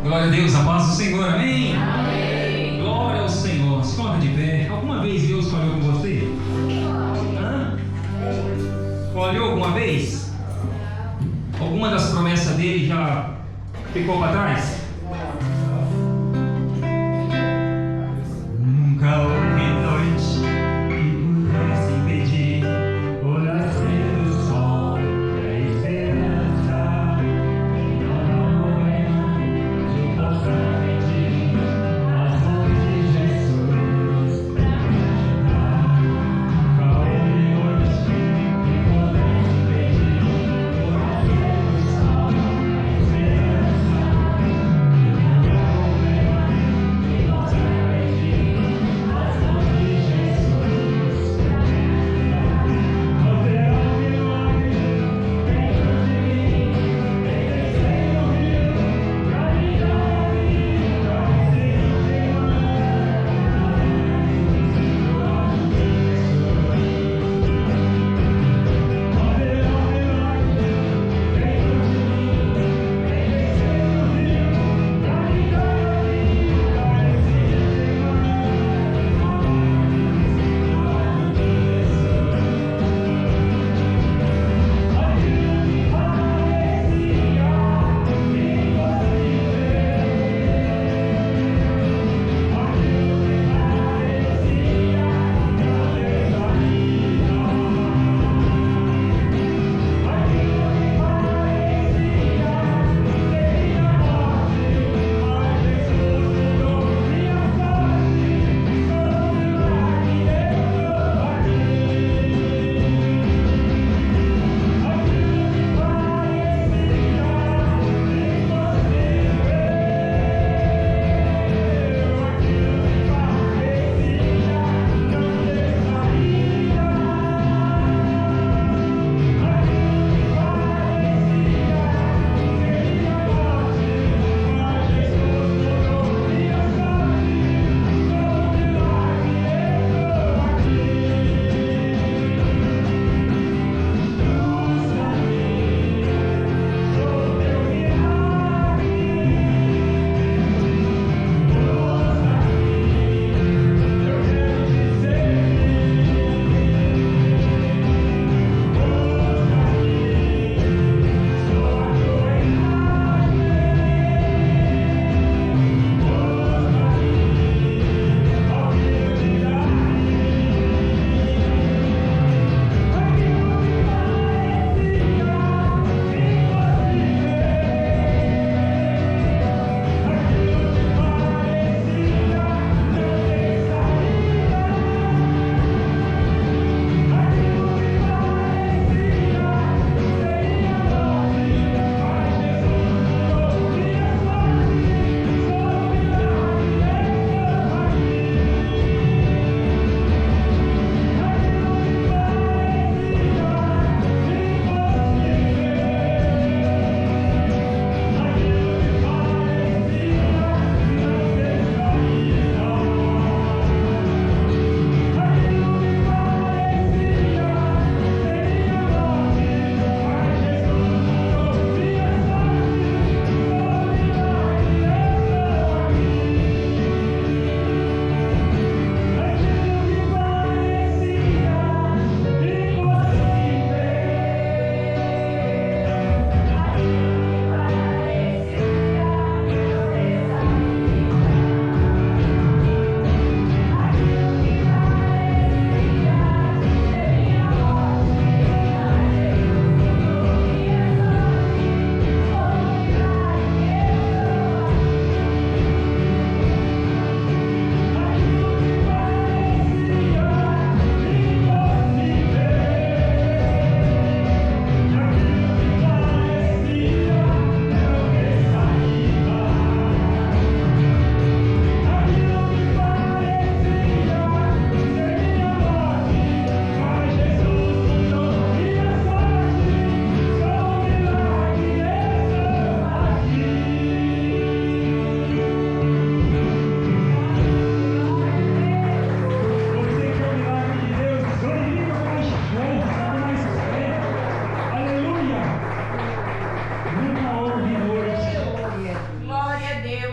Glória a Deus, a paz do Senhor, amém? Amém. Glória ao Senhor. Se coloca de pé. Alguma vez Deus falhou com você? Falhou alguma vez? Alguma das promessas dele já ficou para trás? Nunca houve noite que pudesse impedir o nascer do sol e a esperança. Nova manhã de tocar bendito nas mãos de Jesus pra me ajudar. Nunca houve noite que pudesse impedir o nascer do sol e a esperança. Nova manhã de tocar bendito nas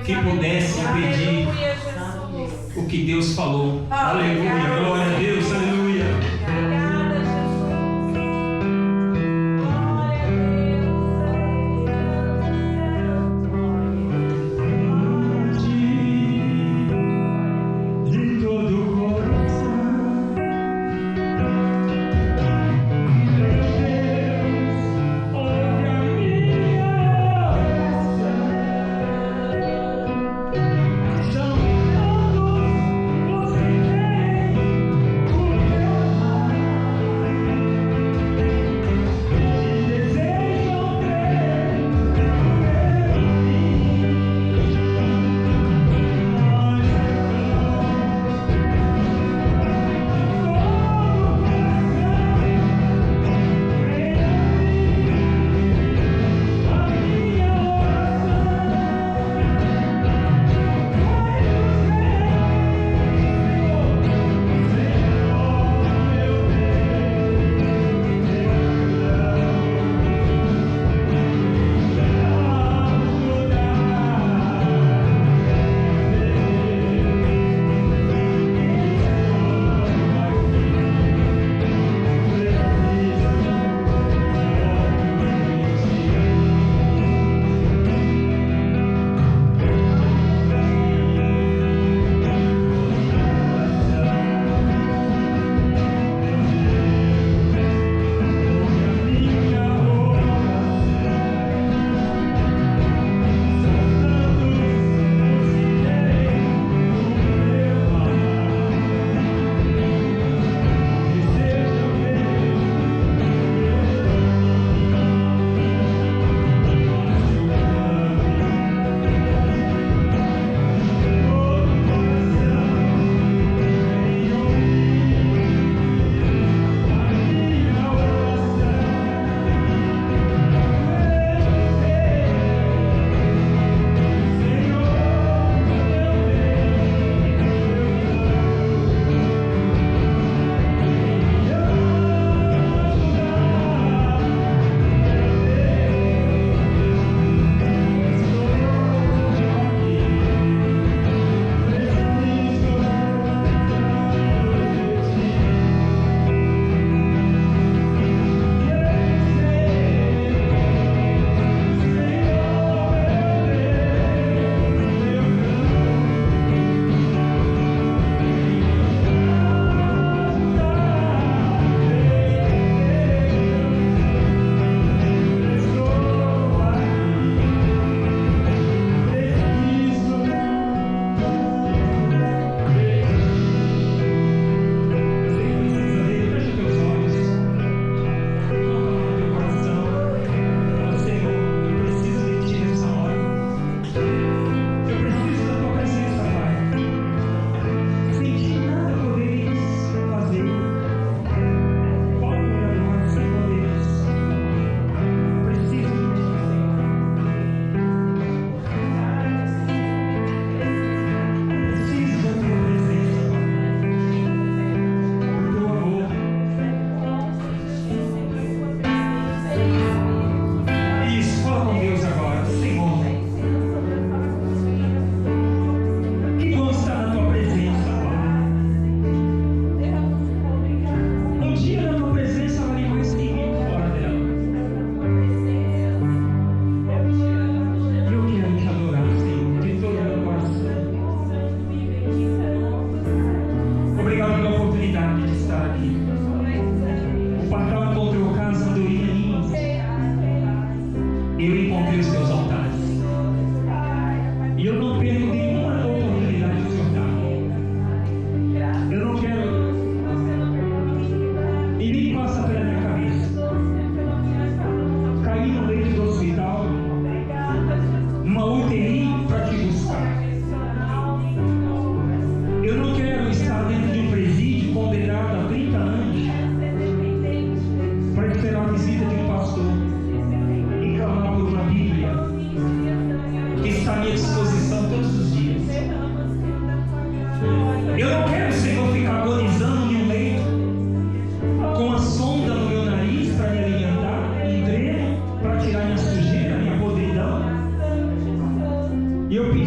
que pudesse impedir o que Deus falou. Aleluia, glória a Deus, aleluia. De todo o coração, Deus, ouve a minha oração. São todos os que têm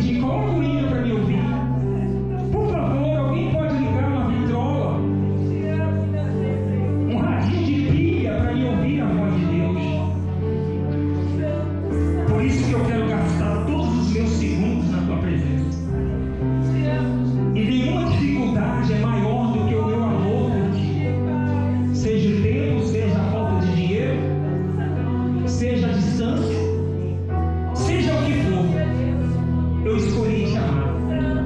pedir, coloca o hino para me ouvir. Por favor, alguém pode ligar uma vitrola, um radinho de pilha para me ouvir a voz de Deus. Por isso que eu quero gastar todos os meus segundos na tua presença. E nenhuma dificuldade é maior do que o meu amor por ti. Seja o tempo, seja a falta de dinheiro, seja a distância, seja o que for, eu escolhi te amar.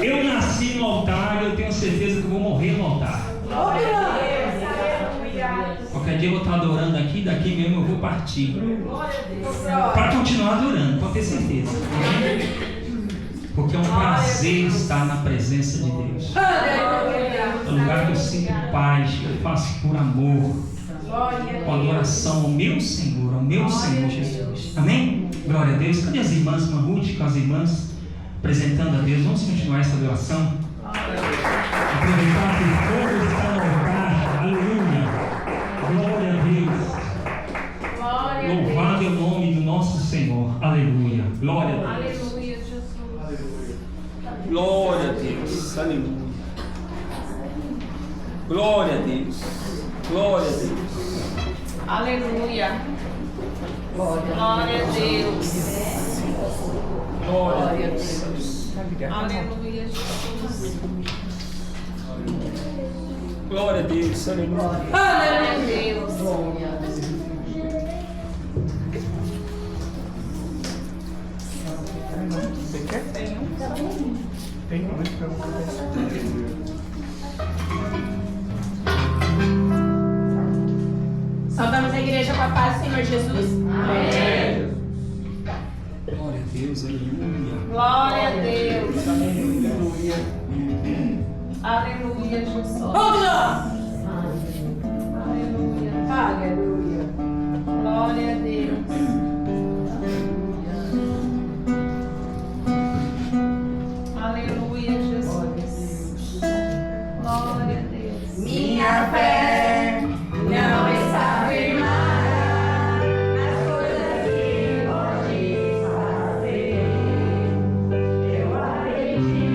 Eu nasci no altar e eu tenho certeza que eu vou morrer no altar. Qualquer dia eu vou estar adorando aqui, daqui mesmo eu vou partir. Para continuar adorando, pode ter certeza. Porque é um prazer estar na presença de Deus. É um lugar que eu sinto paz, que eu faço por amor, com adoração ao meu Senhor, Jesus. Amém? Glória a Deus. Cadê as irmãs, irmã Ruth, com as irmãs, apresentando a Deus? Vamos continuar essa adoração? Aproveitar que todos estão no altar. Aleluia. Glória a Deus. Louvado é o nome do nosso Senhor. Aleluia. Glória a Deus. Aleluia, Jesus. Glória a Deus. Aleluia. Glória a Deus. Glória a Deus. Aleluia. Glória a Deus. Glória a Deus. Aleluia, Jesus. Glória a Deus. Aleluia. Glória a Deus. Saudamos a igreja com a paz do Senhor Jesus. Amém. Glória a Deus. Aleluia. Glória a Deus. Aleluia. Aleluia, Jesus. Aleluia. Aleluia. Glória a Deus. Aleluia, Jesus. Glória a Deus. Minha fé não está firmada nas coisas que pode fazer. Eu aprendi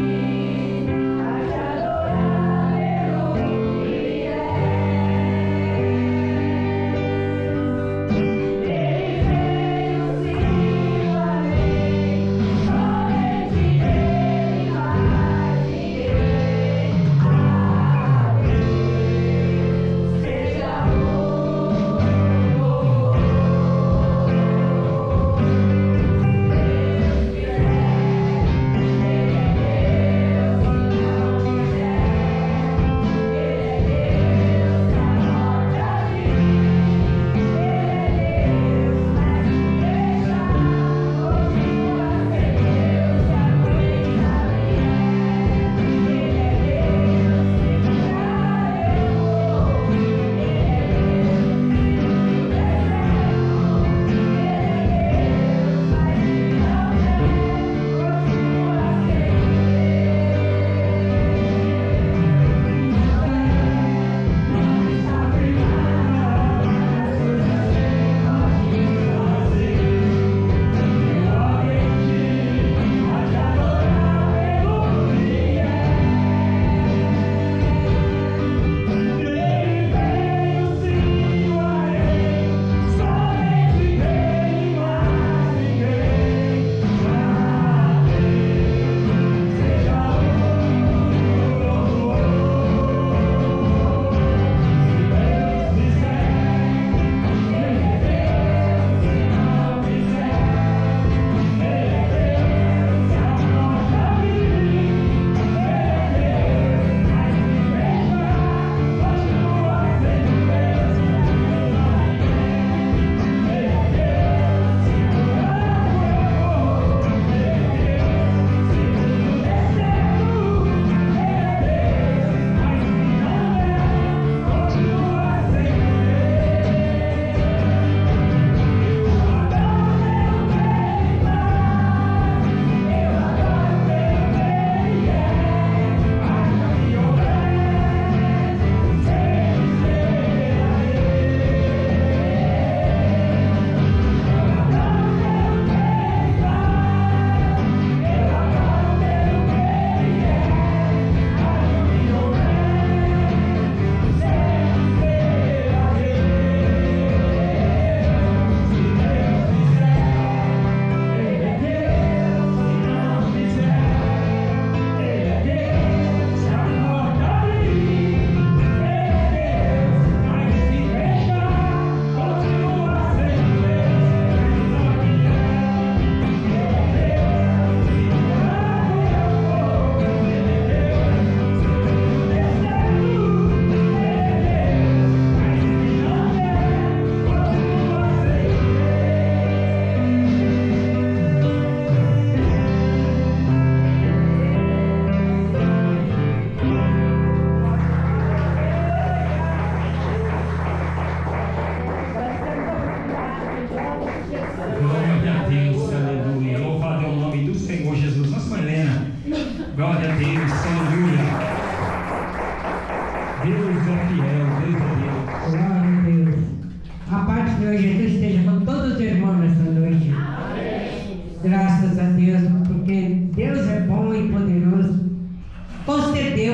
a te adorar, eu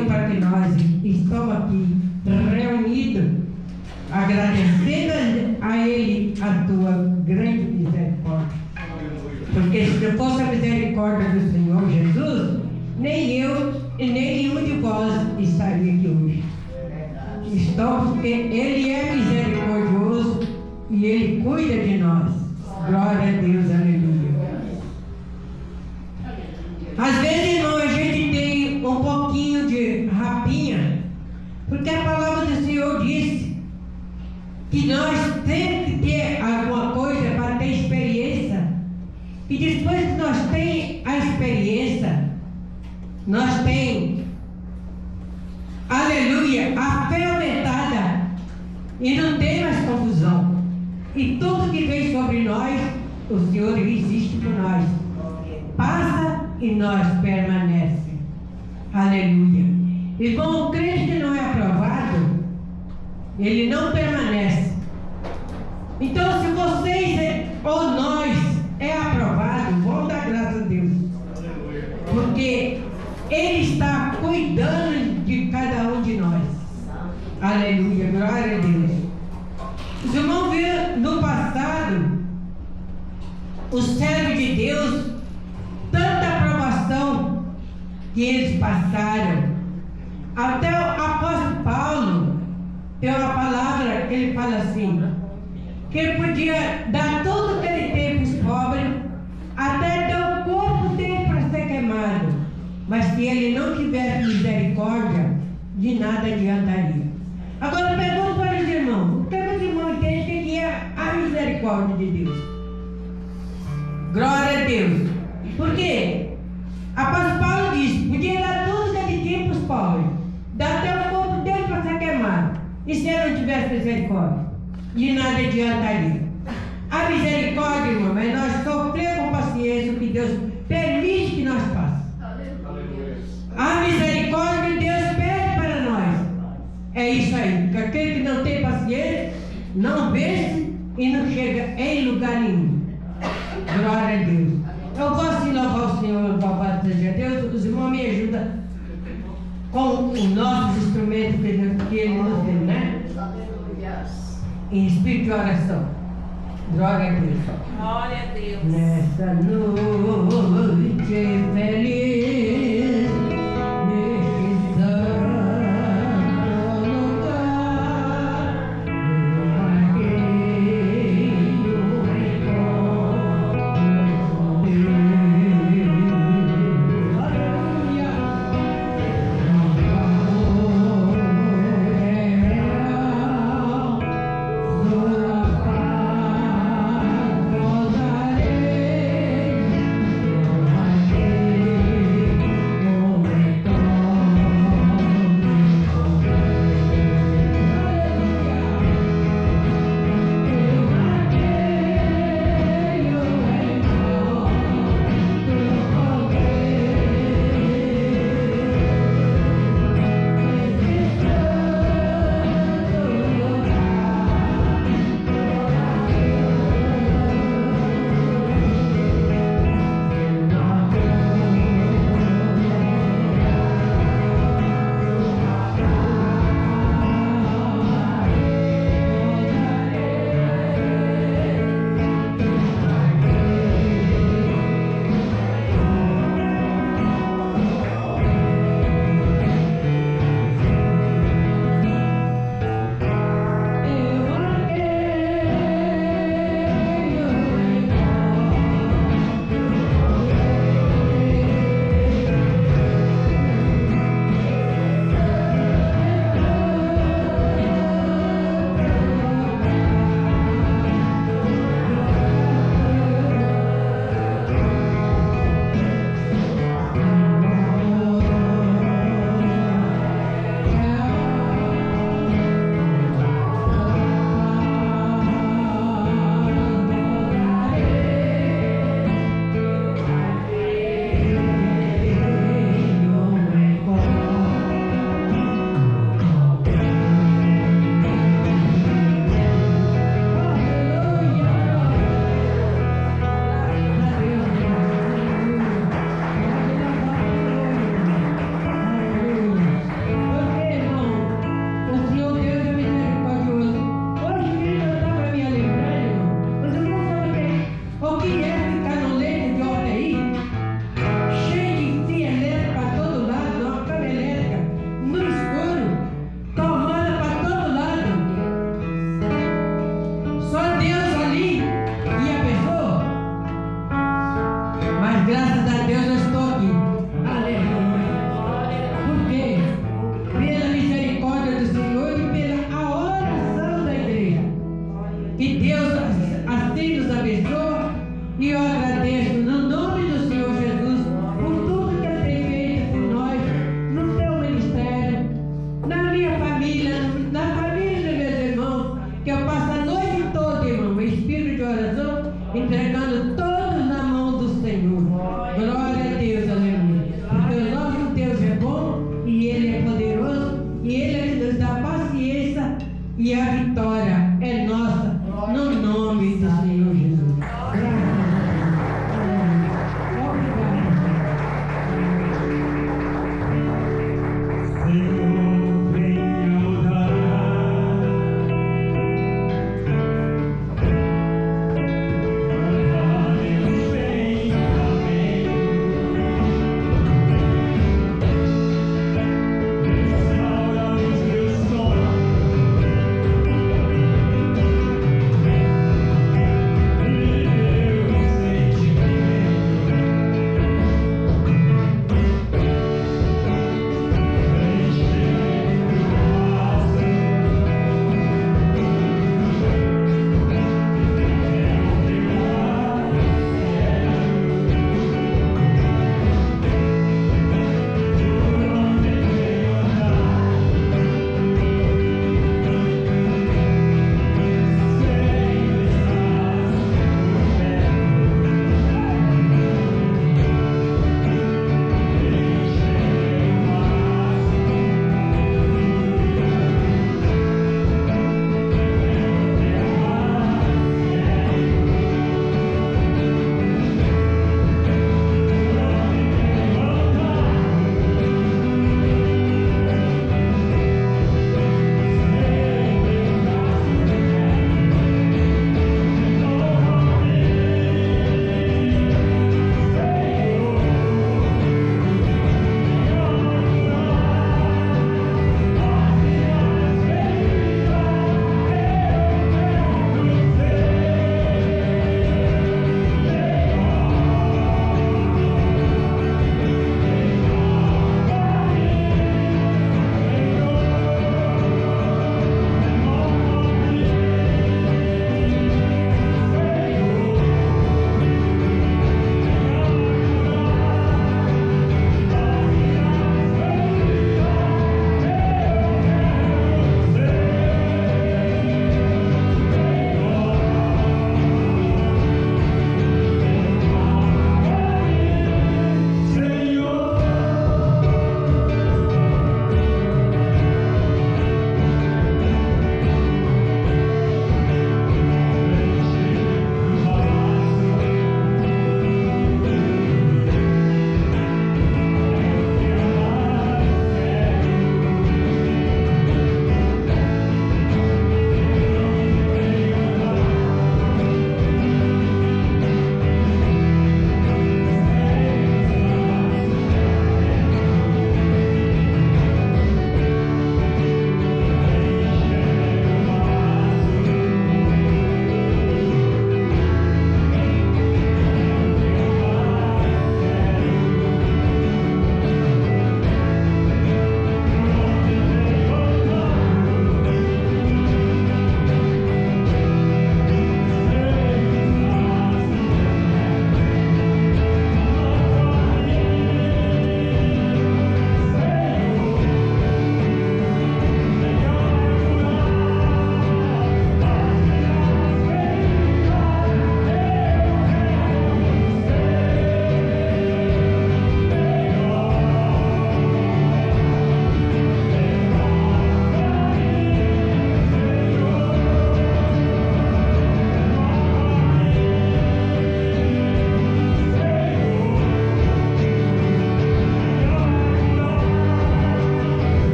deu para que nós estamos aqui reunidos, agradecendo a Ele a tua grande misericórdia. Porque se não fosse a misericórdia do Senhor Jesus, nem eu e nem nenhum de vós estaria aqui hoje. Estou porque Ele é misericordioso e Ele cuida de nós. Glória a Deus, aleluia. Às vezes, irmão, a gente tem um pouquinho de rapinha, porque a palavra do Senhor disse que nós temos que ter alguma coisa para ter experiência. E depois que nós temos a experiência, nós temos, aleluia, a fé aumentada e não tem mais confusão. E tudo que vem sobre nós, o Senhor existe por nós. Passa e nós permanece. Aleluia. Irmão, o crente que não é aprovado, ele não permanece. Então, se vocês ou nós é aprovado, vamos dar graças a Deus. Porque Ele está cuidando de cada um de nós. Aleluia, glória a Deus. Os irmãos viram no passado, os servos de Deus, tanta aprovação que eles passaram. Até o apóstolo Paulo tem uma palavra que ele fala assim, que ele podia dar tudo que ele tem para os pobres, até dar o corpo dele para ser queimado, mas se ele não tivesse misericórdia, de nada adiantaria. Agora pergunto para os irmãos, o que os irmãos entendem que é a misericórdia de Deus? Glória a Deus. Por quê? Apóstolo Paulo disse, podia dar tudo que ele tinha para os pobres, dar até o corpo dele para ser queimado. E se ele não tivesse misericórdia, de nada adiantaria. A misericórdia, irmão, é nós sofrer com paciência o que Deus permite que nós façamos. A misericórdia que Deus pede para nós. É isso aí, porque aquele que não tem paciência, não vence e não chega em lugar nenhum. Glória a Deus. Eu gosto de louvar o Senhor, louvado seja Deus. Os irmãos me ajudam com os nossos instrumentos que Ele nos deu, né? Em espírito de oração. Glória a Deus. Glória a Deus. Nessa noite feliz, neste santo lugar, eu marquei o encontro com Deus. Aleluia. Nosso amor é real, sua paz gozarei, eu marquei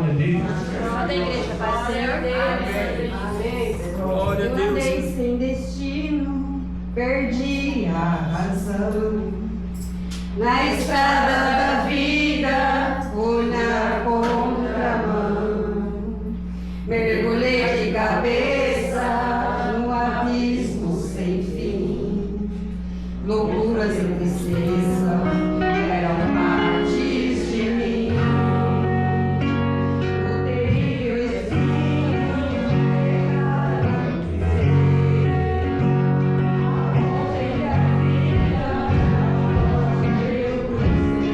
Glória a Deus. Toda a igreja, Pai, Senhor Deus. Amém. Glória a Eu Deus. andei sem destino, perdi a razão. Na estrada da vida, fui na contramão. Mergulhei de cabeça no abismo sem fim. Loucuras e tristeza eram partes de mim. O terrível espinho de pecado pisei. A ponte da vida, eu cruzei.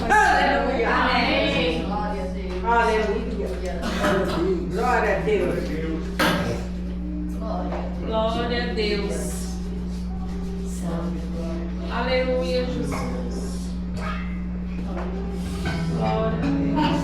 Aleluia. Amém. Aleluia. Glória a Deus. Glória a Deus. Aleluia, Jesus. Glória a Deus.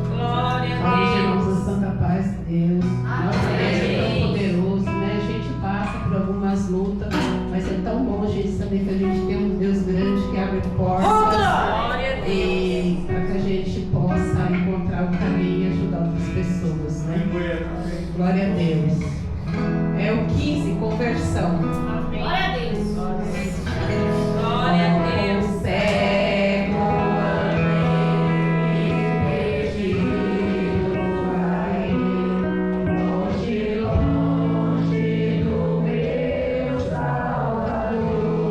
Glória a Amém, Deus. irmãos, a santa paz de Deus. Nosso Deus é tão poderoso, né? A gente passa por algumas lutas, mas é tão bom a gente saber que a gente tem um Deus grande que abre portas. Glória a Deus. E para que a gente possa encontrar o caminho e ajudar outras pessoas, né? Glória a Deus. É o 15, conversão. Amém. Glória a Deus. Glória a Deus. O cego andei perdido vai, longe, longe do meu Salvador.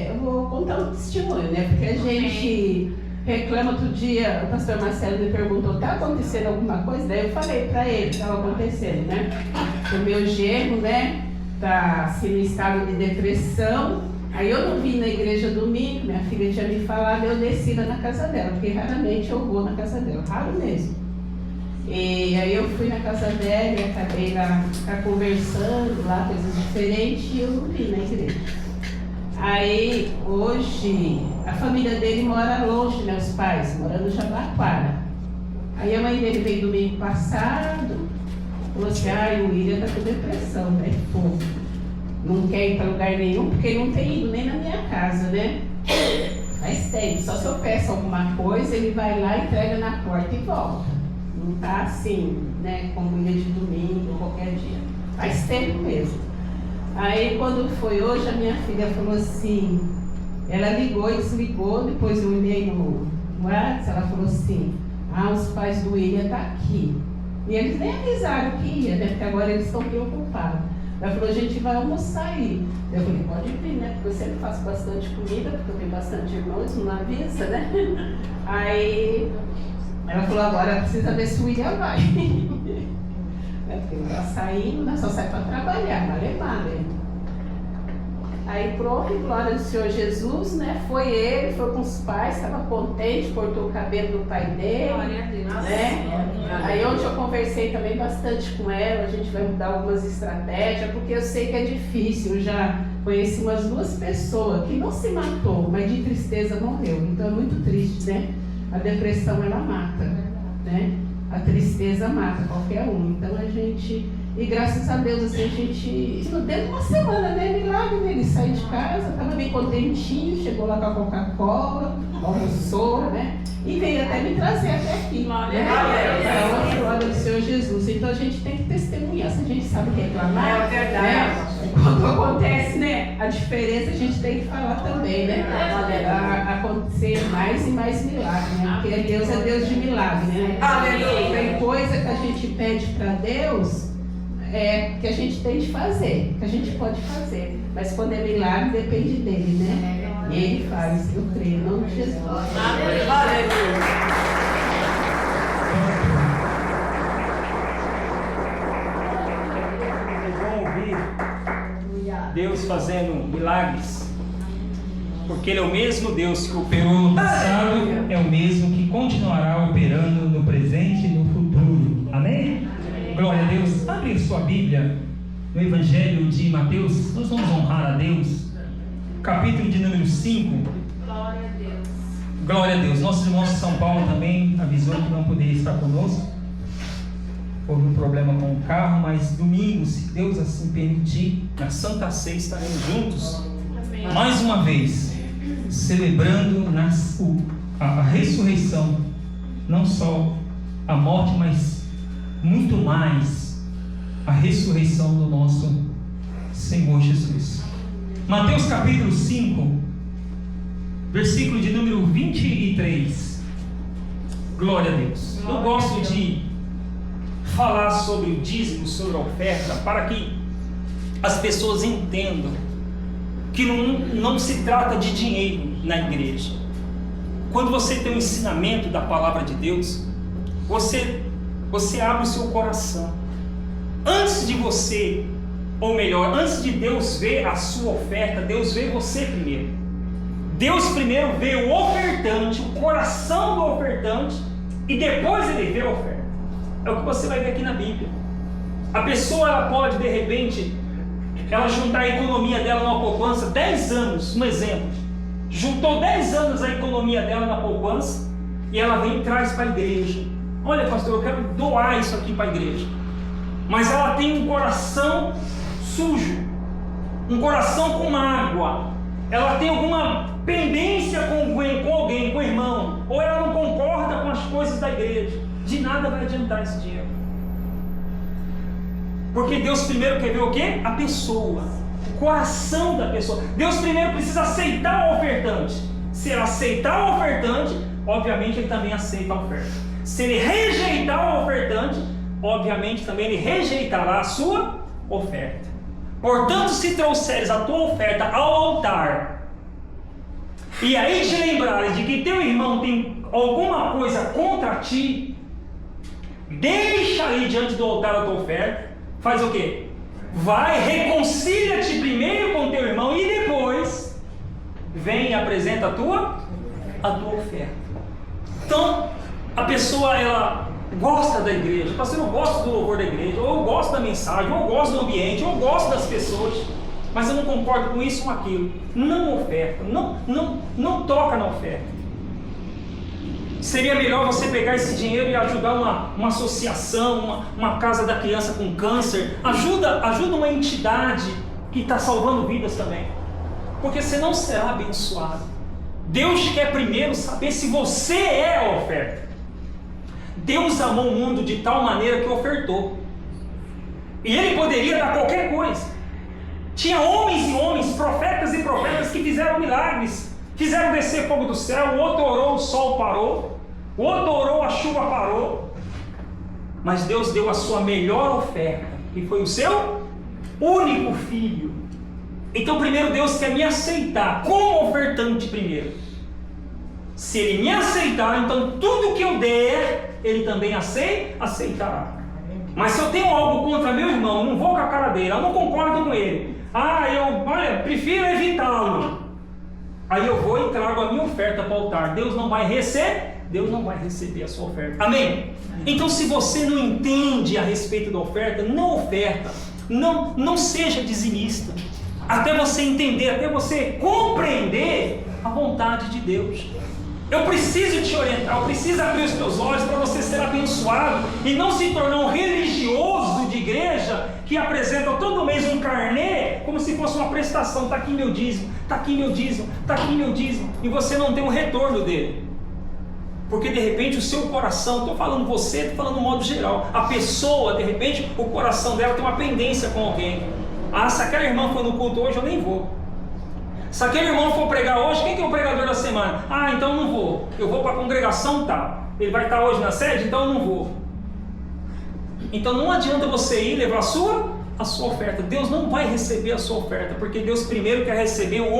Eu vou contar um testemunho, né? Porque a gente reclama. Outro dia, o pastor Marcelo me perguntou: tá acontecendo alguma coisa? Daí eu falei pra ele que estava acontecendo, né? O meu genro, né? Tá assim, em estado de depressão Aí eu não vim na igreja domingo, minha filha tinha me falado, eu desci lá na casa dela, porque raramente eu vou na casa dela, raro mesmo. E aí eu fui na casa dela e acabei lá conversando, lá coisas diferentes, e eu não vim na igreja. Aí hoje a família dele mora longe, né, os pais, morando no Jabaquara. Aí a mãe dele veio domingo passado, falou assim, o William tá com depressão, né? Pô, não quer ir para lugar nenhum, porque não tem ido nem na minha casa, né? Mas tem, só se eu peço alguma coisa, ele vai lá, entrega na porta e volta. Não tá assim, né, como dia de domingo, qualquer dia. Faz tempo mesmo. Aí quando foi hoje, a minha filha falou assim, ela ligou e desligou, depois eu olhei no WhatsApp, ela falou assim, os pais do William tá aqui. E eles nem avisaram que ia, né, porque agora eles estão preocupados. Ela falou, a gente vai almoçar aí. Eu falei, pode vir, né? Porque eu sempre faço bastante comida, porque eu tenho bastante irmãos, não avisa, né? Aí ela falou, agora precisa ver se o William vai. Porque ele está saindo, né? Só sai para trabalhar, vai levar, né? Aí pronto, glória do Senhor Jesus, né? Foi ele, foi com os pais, estava contente, cortou o cabelo do pai dele. Glória a Deus. Né? Aí ontem eu conversei também bastante com ela, a gente vai mudar algumas estratégias, porque eu sei que é difícil. Eu já conheci umas 2 pessoas que não se matou, mas de tristeza morreu. Então é muito triste, né? A depressão ela mata, né? A tristeza mata qualquer um. Então a gente, e graças a Deus, assim, a gente, dentro de uma semana, né? Milagre, né? Ele saiu de casa, estava bem contentinho, chegou lá com a Coca-Cola, almoçou, né? E veio até me trazer até aqui. Né? Glória do Senhor Jesus. Então a gente tem que testemunhar. Se a gente sabe reclamar, né? Quando acontece, né? A diferença a gente tem que falar também, né? Acontecer mais e mais milagres, né? Porque Deus é Deus de milagre, né? Tem coisa que a gente pede para Deus que a gente tem de fazer, que a gente pode fazer. Mas quando é milagre, depende dele, né? E ele faz, eu creio, em nome de Jesus. Vocês vão ouvir Deus fazendo milagres, porque Ele é o mesmo Deus que operou no passado, É o mesmo que continuará operando no presente e no futuro. Amém? Glória a Deus. Abre sua Bíblia no Evangelho de Mateus. Nós vamos honrar a Deus. Capítulo de número 5. Glória a Deus. Glória a Deus. Nossos irmãos de São Paulo também avisou que não poderia estar conosco. Houve um problema com o carro, mas domingo, se Deus assim permitir, na Santa Ceia estaremos juntos. Amém. mais uma vez, celebrando a ressurreição, não só a morte, mas muito mais a ressurreição do nosso Senhor Jesus. Mateus capítulo 5, versículo de número 23. Glória a Deus. Eu gosto de falar sobre o dízimo, sobre a oferta, para que as pessoas entendam que não se trata de dinheiro na igreja. Quando você tem um ensinamento da palavra de Deus, você abre o seu coração. Antes de você, ou melhor, antes de Deus ver a sua oferta, Deus vê você primeiro. Deus primeiro vê o ofertante, o coração do ofertante, e depois Ele vê a oferta. É o que você vai ver aqui na Bíblia. A pessoa ela pode, de repente, ela juntar a economia dela numa poupança 10 anos, um exemplo. Juntou 10 anos a economia dela na poupança, e ela vem e traz para a igreja. Olha, pastor, eu quero doar isso aqui para a igreja. Mas ela tem um coração sujo, um coração com mágoa, ela tem alguma pendência com alguém, com o irmão, ou ela não concorda com as coisas da igreja. De nada vai adiantar esse dinheiro, porque Deus primeiro quer ver o quê? A pessoa, o coração da pessoa. Deus primeiro precisa aceitar o ofertante. Se ele aceitar o ofertante, obviamente ele também aceita a oferta. Se ele rejeitar o ofertante, obviamente também ele rejeitará a sua oferta. Portanto, se trouxeres a tua oferta ao altar, e aí te lembrares de que teu irmão tem alguma coisa contra ti, deixa aí diante do altar a tua oferta. Faz o quê? Vai, reconcilia-te primeiro com teu irmão, e depois vem e apresenta a tua oferta. Então, a pessoa, ela gosta da igreja, pastor, eu não gosto do louvor da igreja, ou eu gosto da mensagem, ou eu gosto do ambiente, ou eu gosto das pessoas, mas eu não concordo com isso ou aquilo. Não oferta, não toca na oferta. Seria melhor você pegar esse dinheiro e ajudar uma associação, uma casa da criança com câncer. Ajuda uma entidade que está salvando vidas também. Porque você não será abençoado. Deus quer primeiro saber se você é a oferta. Deus amou o mundo de tal maneira que ofertou. E Ele poderia dar qualquer coisa. Tinha homens e homens, profetas e profetas que fizeram milagres. Fizeram descer fogo do céu, o outro orou, o sol parou, o outro orou, a chuva parou. Mas Deus deu a sua melhor oferta, que foi o seu único filho. Então primeiro Deus quer me aceitar como ofertante primeiro. Se Ele me aceitar, então tudo que eu der, Ele também aceitará. Mas se eu tenho algo contra meu irmão, não vou com a cara dele, eu não concordo com ele, eu prefiro evitá-lo, aí eu vou e trago a minha oferta para o altar. Deus não vai receber a sua oferta. Amém? Então, se você não entende a respeito da oferta, não oferta, não seja dizimista, até você entender, até você compreender a vontade de Deus. Eu preciso te orientar, eu preciso abrir os teus olhos para você ser abençoado e não se tornar um religioso de igreja que apresenta todo mês um carnê como se fosse uma prestação. Está aqui meu dízimo, está aqui meu dízimo, está aqui meu dízimo, e você não tem um retorno dele. Porque de repente o seu coração, estou falando você, estou falando no modo geral, a pessoa, de repente o coração dela tem uma pendência com alguém. Se aquela irmã foi no culto hoje, eu nem vou. Se aquele irmão for pregar hoje, quem que é o pregador da semana? Então eu não vou. Eu vou para a congregação tal. Ele vai estar hoje na sede, então eu não vou. Então não adianta você ir levar a sua oferta. Deus não vai receber a sua oferta, porque Deus primeiro quer receber o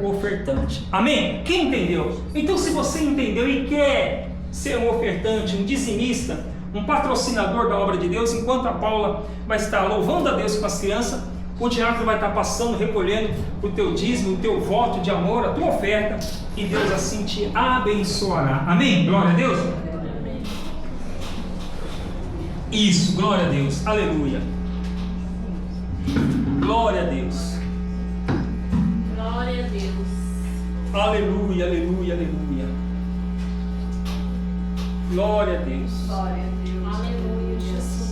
ofertante. Amém? Quem entendeu? Então se você entendeu e quer ser um ofertante, um dizimista, um patrocinador da obra de Deus, enquanto a Paula vai estar louvando a Deus com as crianças, o diácono vai estar passando, recolhendo o teu dízimo, o teu voto de amor, a tua oferta, e Deus assim te abençoará. Amém? Glória a Deus. Isso, glória a Deus. Aleluia. Glória a Deus. Glória a Deus. Aleluia, aleluia, aleluia. Glória a Deus. Glória a Deus. Aleluia, Jesus.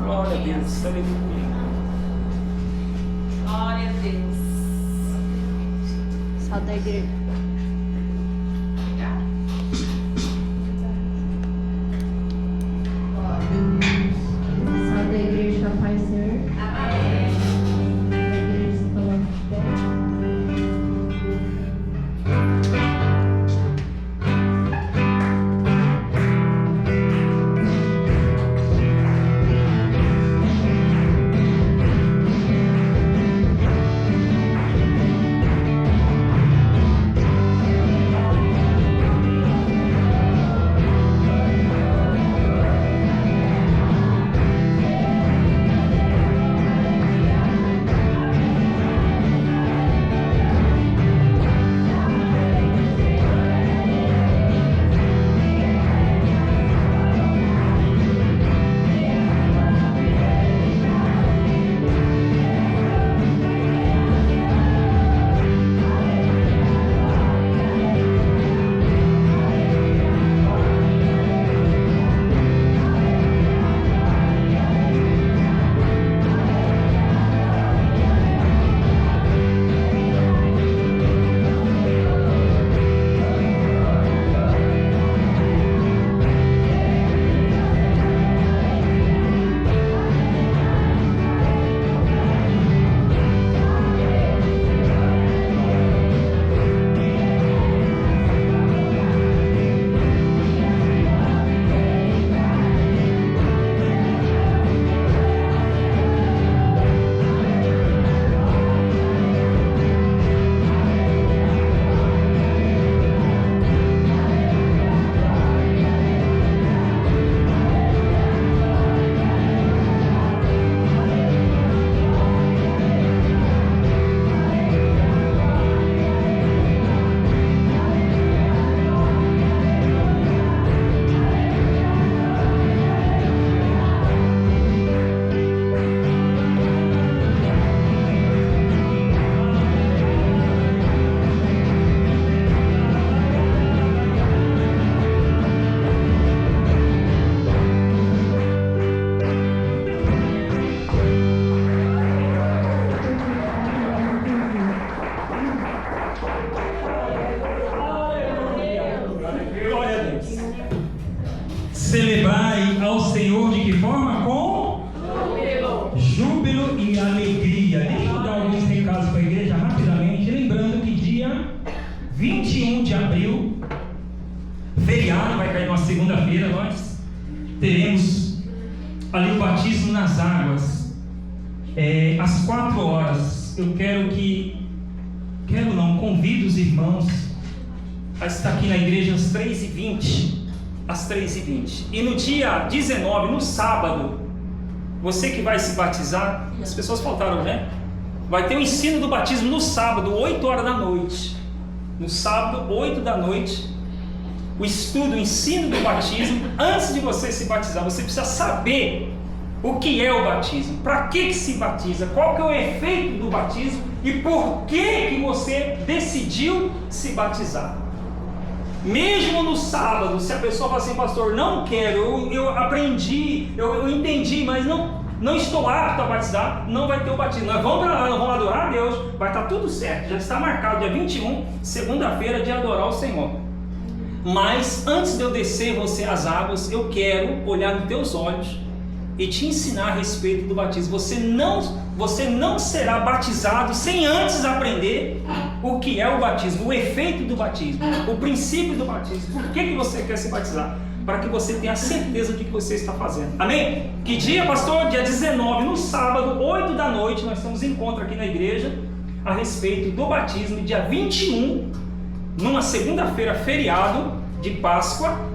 Glória a Deus, aleluia. Glória a Deus. Só da igreja. Só da igreja Pai Senhor. Amém. Da igreja se coloca de pé. alegria. Deixa eu dar alguns recados para a igreja rapidamente. Lembrando que dia 21 de abril, feriado, vai cair numa segunda-feira, nós teremos ali o batismo nas águas, às 4 horas. Eu convido os irmãos a estar aqui na igreja às 3h20. Às 3h20. E no dia 19, no sábado, você que vai se batizar, as pessoas faltaram, né? Vai ter o ensino do batismo no sábado, 8 horas da noite. No sábado, 8 da noite, o estudo, o ensino do batismo. Antes de você se batizar, você precisa saber o que é o batismo, para que se batiza, qual que é o efeito do batismo e por que você decidiu se batizar. Mesmo no sábado, se a pessoa fala assim, pastor, não quero, eu aprendi, eu entendi, mas não estou apto a batizar, não vai ter o batismo. Nós vamos para lá, nós vamos adorar a Deus, vai estar tudo certo. Já está marcado dia 21, segunda-feira, de adorar o Senhor. Mas antes de eu descer você às águas, eu quero olhar nos teus olhos e te ensinar a respeito do batismo. Você não será batizado sem antes aprender o que é o batismo, o efeito do batismo, o princípio do batismo. Por que você quer se batizar? Para que você tenha certeza de que você está fazendo. Amém? Que dia, pastor? Dia 19, no sábado, 8 da noite, nós temos encontro aqui na igreja a respeito do batismo. E dia 21, numa segunda-feira, feriado de Páscoa,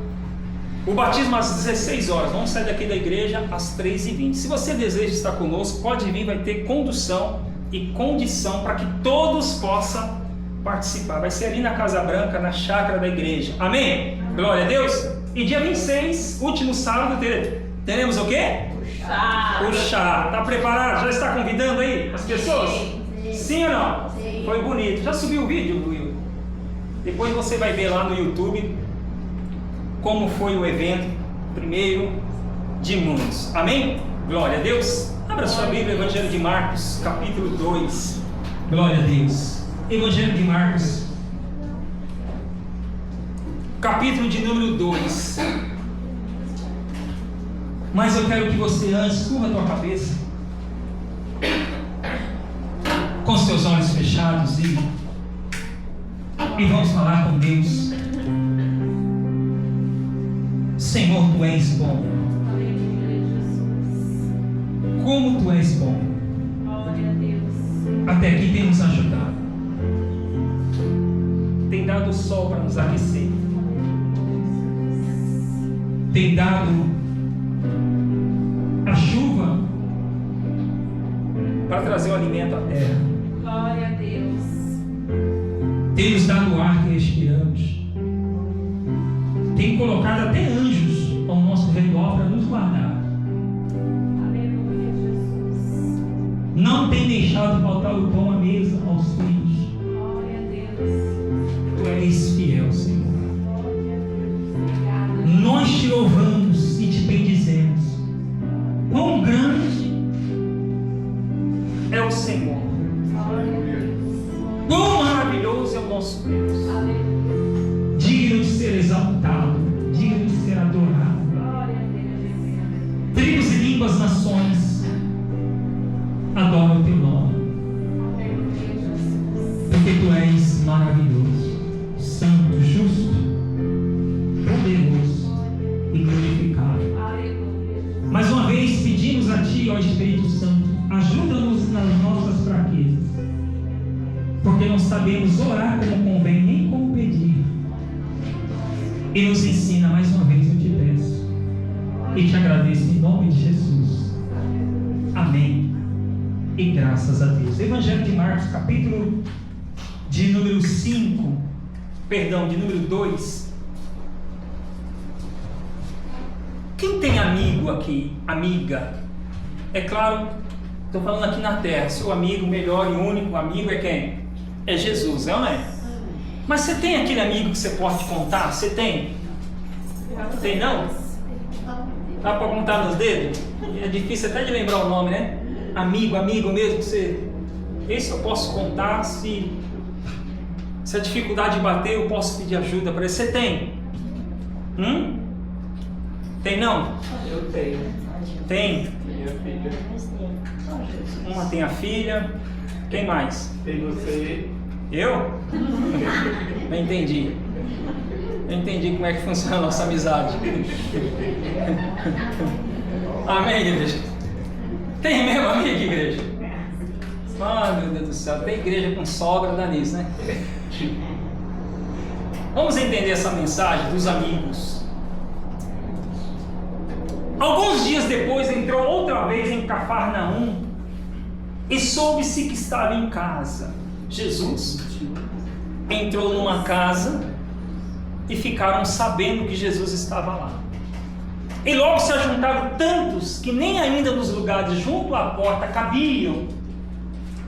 o batismo às 16 horas. Vamos sair daqui da igreja às 3h20. Se você deseja estar conosco, pode vir, vai ter condução e condição para que todos possam participar. Vai ser ali na Casa Branca, na chácara da igreja. Amém? Glória a Deus. E dia 26, último sábado, teremos o quê? Chá. O chá. Está preparado? Já está convidando aí as pessoas? Sim ou não? Sim. Foi bonito. Já subiu o vídeo, Will? Depois você vai ver lá no YouTube como foi o evento primeiro de muitos. Amém? Glória a Deus. Abra sua Bíblia, Evangelho de Marcos, capítulo 2. Glória a Deus. Evangelho de Marcos, capítulo de número 2. Mas eu quero que você antes curva a tua cabeça, com os teus olhos fechados, e vamos falar com Deus. Senhor, Tu és bom. Como Tu és bom. Glória a Deus. Até aqui tem nos ajudado. Tem dado o sol para nos aquecer. Tem dado a chuva para trazer o alimento à terra. Glória a Deus. Tem nos dado o ar que respiramos. Tem colocado até anjos ao nosso redor para nos guardar. Aleluia, Jesus. Não tem deixado faltar o pão à mesa aos filhos. Glória a Deus. Tu és fiel, Senhor. Glória a Deus. Obrigada. Nós te louvamos e te bendizemos. Quão grande é o Senhor. Glória a Deus. Quão maravilhoso é o nosso Deus. Aleluia. Digno de ser exaltado, digno de ser adorado. Glória a Deus. Tribos e línguas, nações, adoram o teu nome, Aleluia, Jesus. porque tu és maravilhoso, santo, justo, poderoso e glorificado. Aleluia. Mais uma vez pedimos a ti, ó Espírito Santo, ajuda-nos nas nossas fraquezas, porque não sabemos orar como convém, nem como pedir. E nos ensina, mais uma vez eu te peço e te agradeço em nome de Jesus. Amém e graças a Deus. Evangelho de Marcos, capítulo de número 2. Quem tem amigo aqui, amiga? É claro, estou falando aqui na terra, seu amigo melhor e único amigo é quem? É Jesus, não é? Mas você tem aquele amigo que você pode contar? Você tem? Tem não? Dá para contar nos dedos? É difícil até de lembrar o nome, né? Amigo mesmo que você... Esse eu posso contar, se a dificuldade bater eu posso pedir ajuda para ele. Você tem? Tem não? Eu tenho. Tem? Minha filha. Uma tem a filha. Quem mais? Tem você. Eu? Eu entendi. Eu entendi como é que funciona a nossa amizade. Amém, igreja? Tem mesmo amigo, igreja? Ah, meu Deus do céu, tem igreja com sogra, dá nisso, né? Vamos entender essa mensagem dos amigos. Alguns dias depois entrou outra vez em Cafarnaum e soube-se que estava em casa. Jesus entrou numa casa e ficaram sabendo que Jesus estava lá. E logo se ajuntaram tantos que nem ainda nos lugares junto à porta cabiam,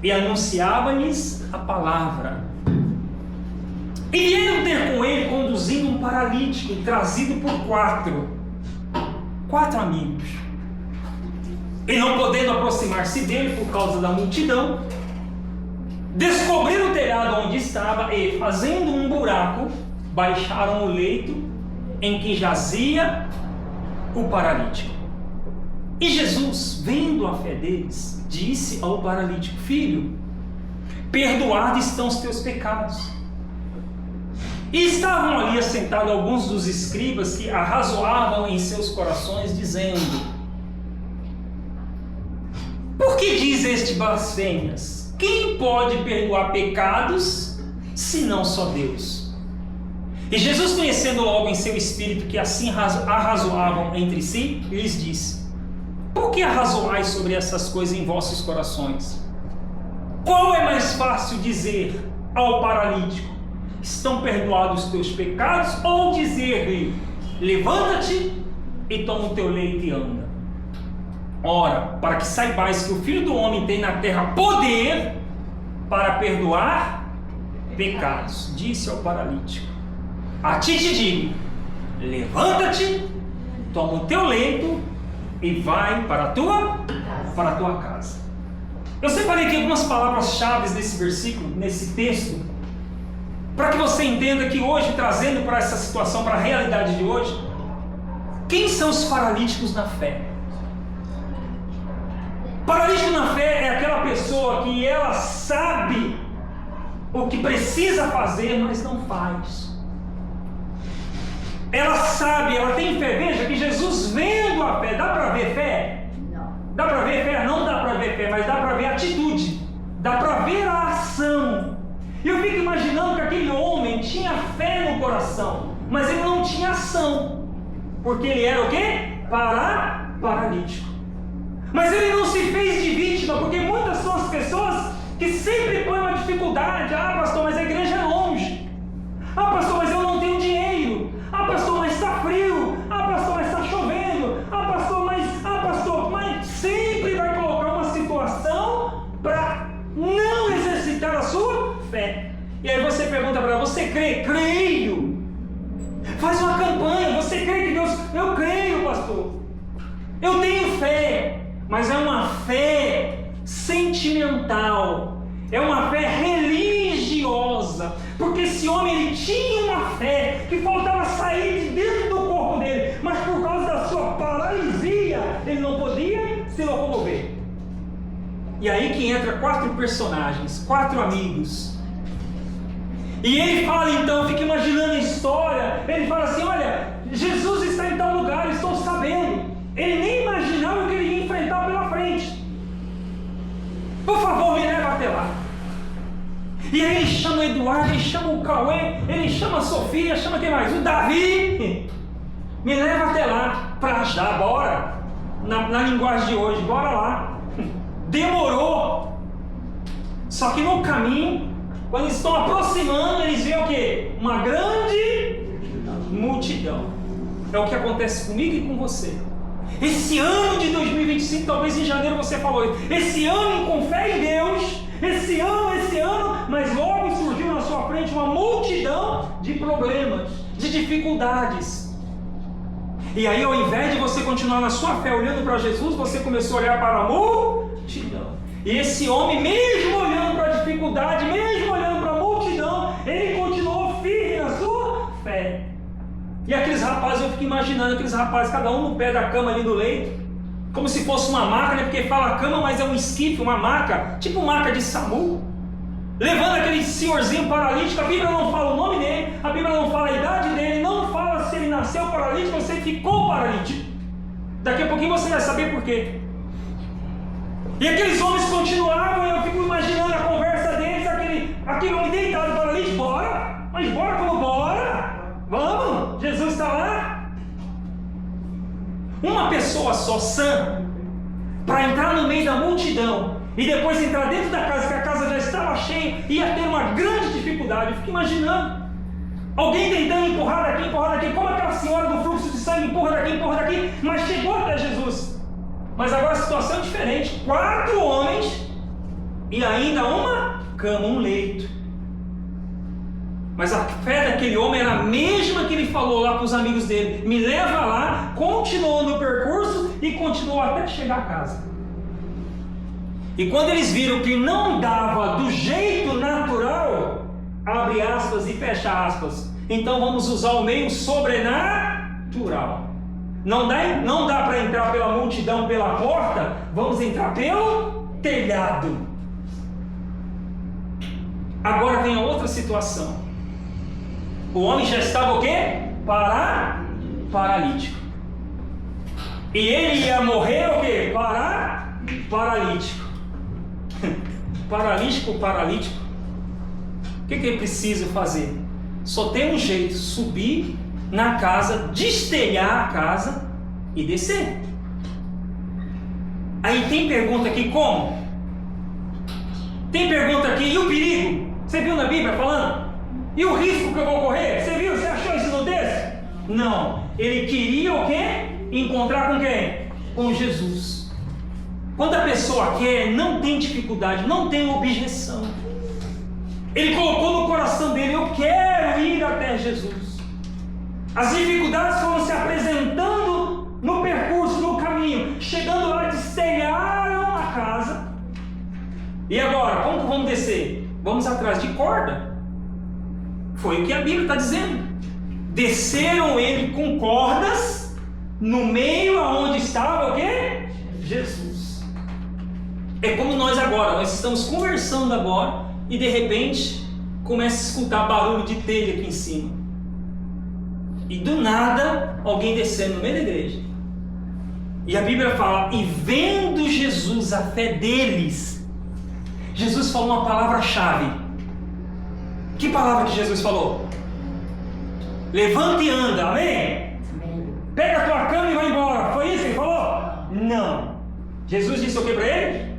e anunciava-lhes a palavra. E vieram ter com ele conduzindo um paralítico trazido por quatro amigos. E não podendo aproximar-se dele por causa da multidão, descobriram o telhado onde estava e, fazendo um buraco, baixaram o leito em que jazia o paralítico. E Jesus, vendo a fé deles, disse ao paralítico: filho, perdoados estão os teus pecados. E estavam ali assentados alguns dos escribas que arrazoavam em seus corações, dizendo: por que diz este blasfêmias? Quem pode perdoar pecados, senão só Deus? E Jesus, conhecendo logo em seu espírito que assim arrazoavam entre si, lhes disse: por que arrazoais sobre essas coisas em vossos corações? Qual é mais fácil dizer ao paralítico: estão perdoados os teus pecados, ou dizer-lhe: levanta-te e toma o teu leito e anda? Ora, para que saibais que o Filho do Homem tem na terra poder para perdoar pecados, disse ao paralítico: a ti te digo, levanta-te, toma o teu leito e vai para a tua casa. Eu separei aqui algumas palavras-chave nesse versículo, nesse texto, para que você entenda que hoje, trazendo para essa situação, para a realidade de hoje, quem são os paralíticos na fé? Paralítico na fé é aquela pessoa que ela sabe o que precisa fazer, mas não faz. Ela sabe, ela tem fé. Veja que Jesus, vendo a fé, dá para ver fé? Não. Dá para ver fé? Não dá para ver fé, mas dá para ver atitude. Dá para ver a ação. E eu fico imaginando que aquele homem tinha fé no coração, mas ele não tinha ação. Porque ele era o quê? Paralítico. Mas ele não se fez de vítima, porque muitas são as pessoas que sempre põem uma dificuldade. Ah, pastor, mas a igreja é longe. Ah, pastor, mas eu não tenho dinheiro. Ah, pastor, mas está frio. Ah, pastor, mas está chovendo. Ah, pastor, mas sempre vai colocar uma situação para não exercitar a sua fé. E aí você pergunta para ela: você crê? Creio. Faz uma campanha: você crê que Deus... Eu creio, pastor. Eu tenho fé. Mas é uma fé sentimental, é uma fé religiosa, porque esse homem, ele tinha uma fé que faltava sair de dentro do corpo dele, mas por causa da sua paralisia, ele não podia se locomover. E aí que entra 4 personagens, 4 amigos. E ele fala então, fica imaginando a história, ele fala assim: olha, Jesus está em tal lugar, estou sabendo. Ele nem imaginava o que ele ia enfrentar pela frente. Por favor, me leva até lá. E aí ele chama o Eduardo, ele chama o Cauê, ele chama a Sofia, chama quem mais? O Davi. Me leva até lá, para já, bora. Na linguagem de hoje, bora lá. Demorou. Só que no caminho, quando eles estão aproximando, eles veem o quê? Uma grande multidão. É o que acontece comigo e com você. Esse ano de 2025, talvez em janeiro você falou isso. Esse ano com fé em Deus, esse ano, mas logo surgiu na sua frente uma multidão de problemas, de dificuldades. E aí, ao invés de você continuar na sua fé olhando para Jesus, você começou a olhar para a multidão. E esse homem, mesmo olhando para a dificuldade, mesmo olhando para a multidão, ele continuou firme na sua fé. E aqueles rapazes, eu fico imaginando aqueles rapazes, cada um no pé da cama ali do leito, como se fosse uma maca, né? Porque fala cama, mas é um esquife, uma maca, tipo maca de SAMU. Levando aquele senhorzinho paralítico, a Bíblia não fala o nome dele, a Bíblia não fala a idade dele, não fala se ele nasceu paralítico ou se ele ficou paralítico. Daqui a pouquinho você vai saber por quê. E aqueles homens continuavam, eu fico imaginando a conversa deles, aquele homem deitado paralítico, bora, mas bora como bora, vamos, Jesus está lá. Uma pessoa só sã, para entrar no meio da multidão, e depois entrar dentro da casa, que a casa já estava cheia, ia ter uma grande dificuldade. Eu fico imaginando alguém tentando empurrar daqui, como aquela senhora do fluxo de sangue, empurra daqui, mas chegou até Jesus. Mas agora a situação é diferente, 4 homens e ainda uma cama, um leito. Mas a fé daquele homem era a mesma que ele falou lá para os amigos dele, me leva lá, continuou no percurso e continuou até chegar a casa. E quando eles viram que não dava do jeito natural, abre aspas e fecha aspas, então vamos usar o meio sobrenatural. Não dá para entrar pela multidão pela porta, vamos entrar pelo telhado. Agora vem a outra situação. O homem já estava o quê? Paralítico. E ele ia morrer o quê? Paralítico. Paralítico. O que ele precisa fazer? Só tem um jeito: subir na casa, destelhar a casa e descer. Aí tem pergunta aqui, como? Tem pergunta aqui, e o perigo? Você viu na Bíblia falando? E o risco que eu vou correr? Você viu? Você achou isso no texto? Não. Ele queria o quê? Encontrar com quem? Com Jesus. Quando a pessoa quer, não tem dificuldade, não tem objeção. Ele colocou no coração dele: eu quero ir até Jesus. As dificuldades foram se apresentando no percurso, no caminho. Chegando lá, destelharam a casa. E agora, como que vamos descer? Vamos atrás de corda. Foi o que a Bíblia está dizendo. Desceram ele com cordas no meio aonde estava o quê? Jesus. É como nós agora, nós estamos conversando agora e de repente começa a escutar barulho de telha aqui em cima. E do nada, alguém descendo no meio da igreja. E a Bíblia fala: e vendo Jesus a fé deles, Jesus falou uma palavra-chave. Que palavra que Jesus falou? Levanta e anda, amém? Pega a tua cama e vai embora. Foi isso que ele falou? Não. Jesus disse o que para ele?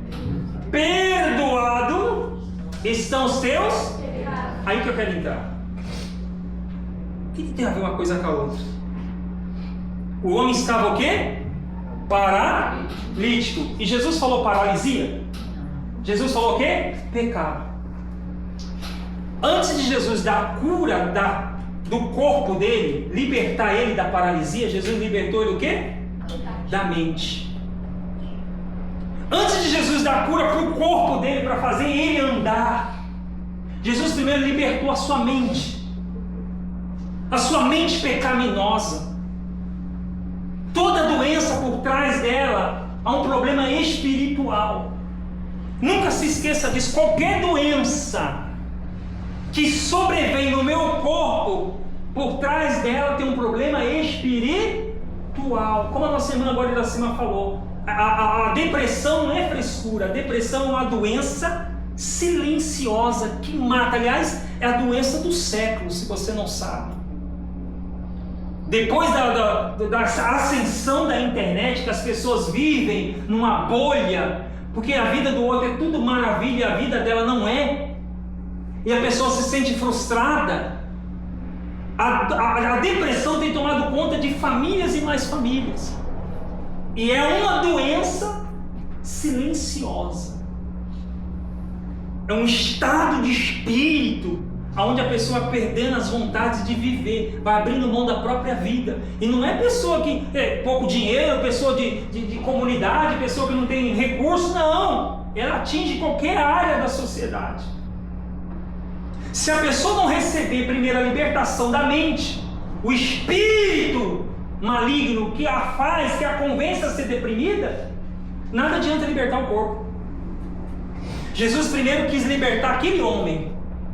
Perdoado estão os teus. Aí que eu quero entrar. O que tem a ver uma coisa com a outra? O homem estava o quê? Paralítico. E Jesus falou paralisia? Jesus falou o quê? Pecado. Antes de Jesus dar a cura do corpo dele, libertar ele da paralisia, Jesus libertou ele o quê? Da mente. Antes de Jesus dar a cura para o corpo dele, para fazer ele andar, Jesus primeiro libertou a sua mente. A sua mente pecaminosa. Toda doença por trás dela há um problema espiritual. Nunca se esqueça disso. Qualquer doença que sobrevém no meu corpo, por trás dela tem um problema espiritual. Como a nossa irmã agora de cima falou, a depressão não é frescura, a depressão é uma doença silenciosa que mata. Aliás, é a doença do século, se você não sabe. Depois da ascensão da internet, que as pessoas vivem numa bolha, porque a vida do outro é tudo maravilha e a vida dela não é, e a pessoa se sente frustrada, a depressão tem tomado conta de famílias e mais famílias, e é uma doença silenciosa, é um estado de espírito onde a pessoa vai perdendo as vontades de viver, vai abrindo mão da própria vida. E não é pessoa que tem pouco dinheiro, pessoa de comunidade, pessoa que não tem recurso, não. Ela atinge qualquer área da sociedade. Se a pessoa não receber primeiro a libertação da mente, o espírito maligno que a faz, que a convence a ser deprimida, nada adianta libertar o corpo. Jesus primeiro quis libertar aquele homem,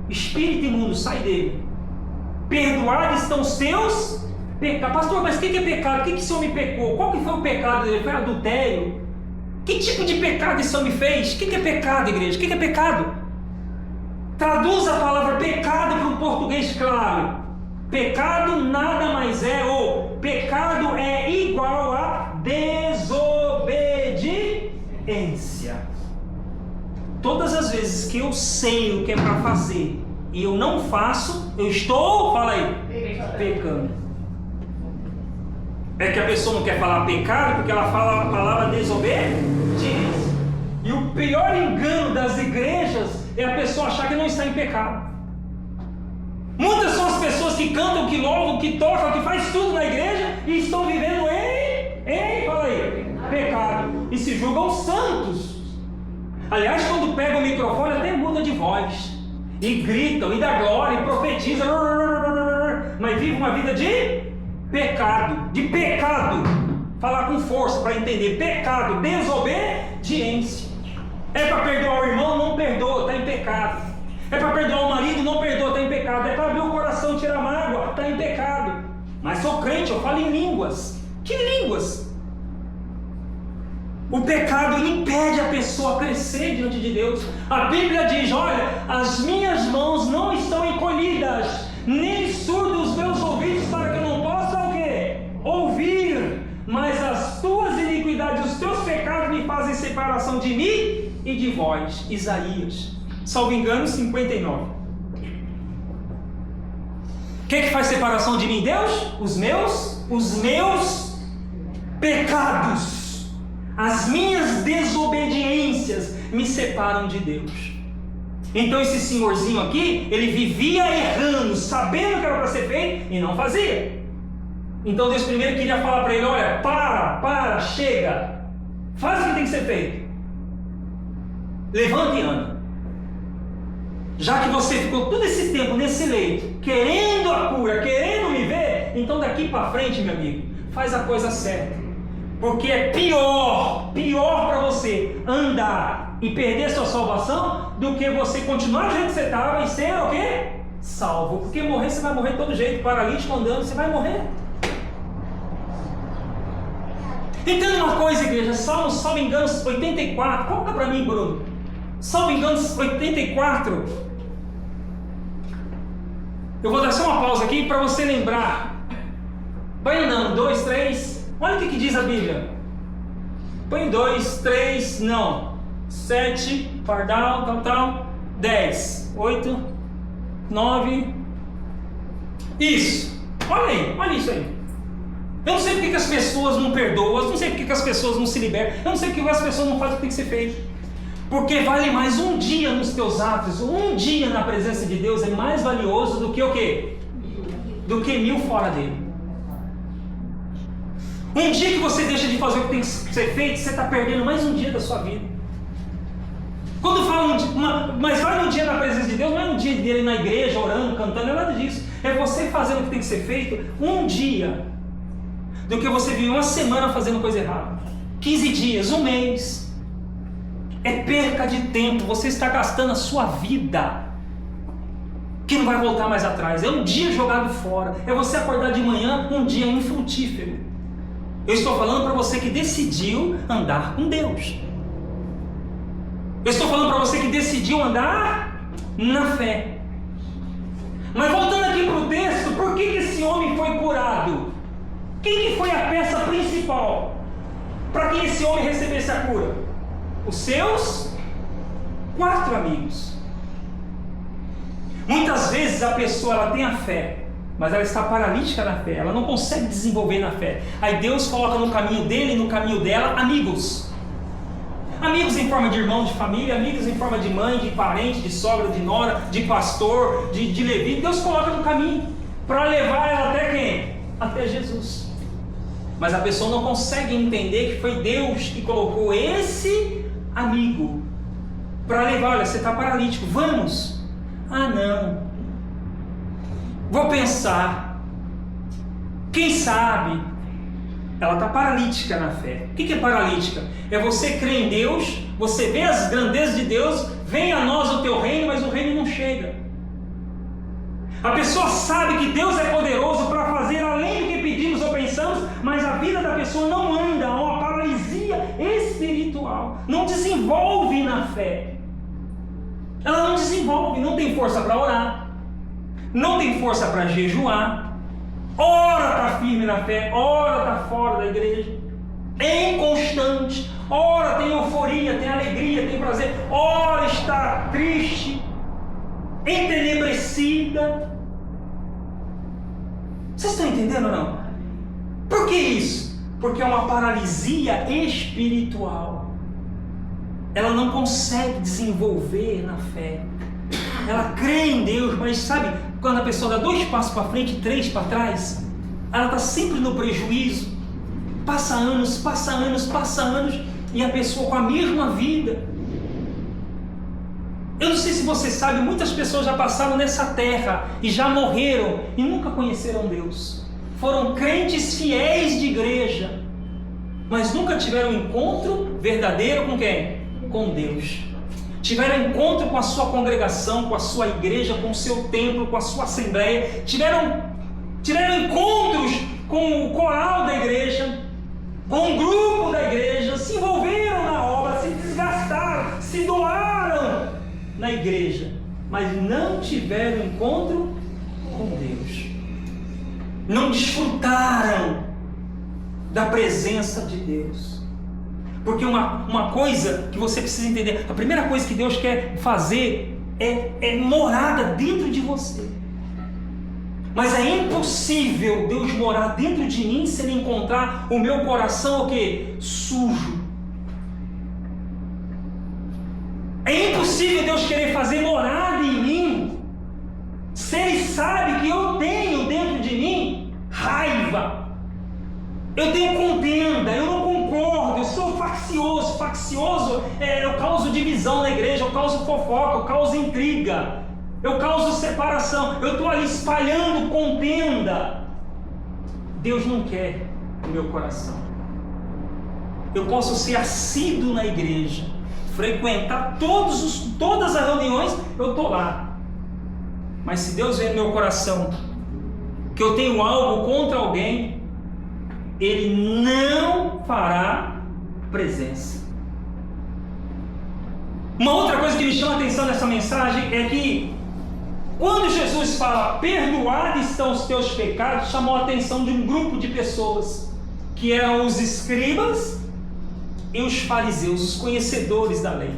espírito imundo, sai dele. Perdoados estão os seus pecados. Pastor, mas o que é pecado? O que esse homem pecou? Qual que foi o pecado dele? Foi adultério? Que tipo de pecado esse homem fez? O que é pecado, igreja? O que é pecado? Traduz a palavra pecado para um português claro. Pecado nada mais é, ou pecado é igual a desobediência. Todas as vezes que eu sei o que é para fazer e eu não faço, eu estou, fala aí, pecando. É que a pessoa não quer falar pecado porque ela fala a palavra desobediência. E o pior engano das igrejas é a pessoa achar que não está em pecado. Muitas são as pessoas que cantam, que louvam, que tocam, que faz tudo na igreja e estão vivendo fala aí, pecado. E se julgam santos. Aliás, quando pega o microfone até muda de voz. E gritam, e dá glória, e profetizam. Mas vive uma vida de pecado. De pecado. Falar com força para entender. Pecado, desobediência. É para perdoar o irmão, não perdoa, está em pecado. É para perdoar o marido, não perdoa, está em pecado. É para abrir o coração, tirar mágoa, está em pecado. Mas sou crente, eu falo em línguas. Que línguas? O pecado impede a pessoa a crescer diante de Deus. A Bíblia diz, olha, as minhas mãos não estão encolhidas, nem surdos os meus ouvidos para que eu não possa o quê? Ouvir. Mas as tuas iniquidades, os teus pecados me fazem separação de mim e de vós. Isaías, salvo engano, 59. O que faz separação de mim, Deus? Os meus pecados. As minhas desobediências me separam de Deus. Então esse senhorzinho aqui, ele vivia errando, sabendo que era para ser feito e não fazia. Então Deus primeiro queria falar para ele, olha, para, chega, faz o que tem que ser feito. Levanta e anda. Já que você ficou todo esse tempo nesse leito, querendo a cura, querendo me ver, então daqui para frente, meu amigo, faz a coisa certa. Porque é pior para você andar e perder sua salvação do que você continuar do jeito que você estava e ser o quê? Salvo. Porque morrer você vai morrer de todo jeito, paralítico andando, você vai morrer. Entenda uma coisa, igreja, salvo engano 84, coloca para mim, Bruno. Salvo engano 84. Eu vou dar só uma pausa aqui para você lembrar. Vai andando, 2, 3. Olha o que diz a Bíblia. Põe 2, 3, não. 7, pardal, tal. 10, 8, 9. Isso. Olha isso aí. Eu não sei porque que as pessoas não perdoam, eu não sei porque que as pessoas não se libertam, eu não sei porque que as pessoas não fazem o que tem que ser feito. Porque vale mais um dia nos teus atos, um dia na presença de Deus é mais valioso do que o quê? Do que 1000 fora dele. Um dia que você deixa de fazer o que tem que ser feito, você está perdendo mais um dia da sua vida. Quando fala mas vai no dia na presença de Deus, não é um dia dele na igreja, orando, cantando, não é nada disso. É você fazendo o que tem que ser feito um dia, do que você vive uma semana fazendo coisa errada. 15 dias, um mês. É perca de tempo, você está gastando a sua vida, que não vai voltar mais atrás. É um dia jogado fora. É você acordar de manhã, um dia infrutífero. Eu estou falando para você que decidiu andar com Deus. Eu estou falando para você que decidiu andar na fé. Mas voltando aqui para o texto, por que esse homem foi curado? Quem que foi a peça principal para que esse homem recebesse a cura? Os seus 4 amigos. Muitas vezes a pessoa ela tem a fé, mas ela está paralítica na fé, ela não consegue desenvolver na fé. Aí Deus coloca no caminho dele e no caminho dela amigos. Amigos em forma de irmão, de família, amigos em forma de mãe, de parente, de sogra, de nora, de pastor, de levita. Deus coloca no caminho para levar ela até quem? Até Jesus. Mas a pessoa não consegue entender que foi Deus que colocou esse amigo para levar. Olha, você está paralítico, vamos. Ah, não. Vou pensar. Quem sabe? ela está paralítica na fé. O que é paralítica? É você crer em Deus, você vê as grandezas de Deus, venha a nós o teu reino, mas o reino não chega. A pessoa sabe que Deus é poderoso para fazer além do que pedimos ou pensamos, mas a vida da pessoa não anda, há uma paralisia espiritual, não desenvolve na fé. Ela não desenvolve, não tem força para orar, não tem força para jejuar, ora está firme na fé, ora está fora da igreja, é inconstante, ora tem euforia, tem alegria, tem prazer, ora está triste, entenebrecida. Vocês estão entendendo ou não? Por que isso? Porque é uma paralisia espiritual. Ela não consegue desenvolver na fé. Ela crê em Deus, mas sabe, quando a pessoa dá 2 passos para frente e 3 para trás, ela está sempre no prejuízo. Passa anos, e a pessoa com a mesma vida. Eu não sei se você sabe, muitas pessoas já passaram nessa terra e já morreram e nunca conheceram Deus. Foram crentes fiéis de igreja, mas nunca tiveram um encontro verdadeiro com quem? Com Deus. Tiveram encontro com a sua congregação, com a sua igreja, com o seu templo, com a sua assembleia. Tiveram encontros com o coral da igreja, com o grupo da igreja, se envolveram na obra, se desgastaram, se doaram na igreja, mas não tiveram encontro com Deus, não desfrutaram da presença de Deus. Porque uma coisa que você precisa entender, a primeira coisa que Deus quer fazer é morada dentro de você. Mas é impossível Deus morar dentro de mim se Ele encontrar o meu coração o quê? Sujo. É impossível Deus querer fazer morada em mim se Ele sabe que eu tenho dentro de mim raiva, eu tenho contenda, eu não concordo, eu sou faccioso. Eu causo divisão na igreja, eu causo fofoca, eu causo intriga, eu causo separação, eu estou ali espalhando contenda. Deus não quer o meu coração. Eu posso ser assíduo na igreja, frequentar todas as reuniões, eu estou lá. Mas se Deus vê no meu coração que eu tenho algo contra alguém, Ele não fará presença. Uma outra coisa que me chama a atenção nessa mensagem é que quando Jesus fala, perdoados estão os teus pecados, chamou a atenção de um grupo de pessoas, que eram os escribas e os fariseus, os conhecedores da lei.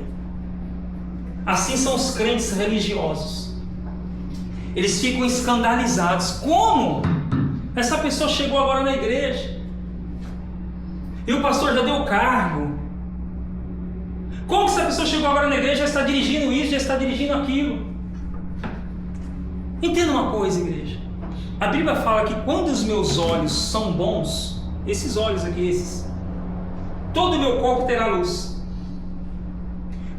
Assim são os crentes religiosos. Eles ficam escandalizados. Como? Essa pessoa chegou agora na igreja e o pastor já deu cargo. Como que essa pessoa chegou agora na igreja, já está dirigindo isso, já está dirigindo aquilo? Entenda uma coisa, igreja. A Bíblia fala que quando os meus olhos são bons, esses olhos aqui, todo o meu corpo terá luz.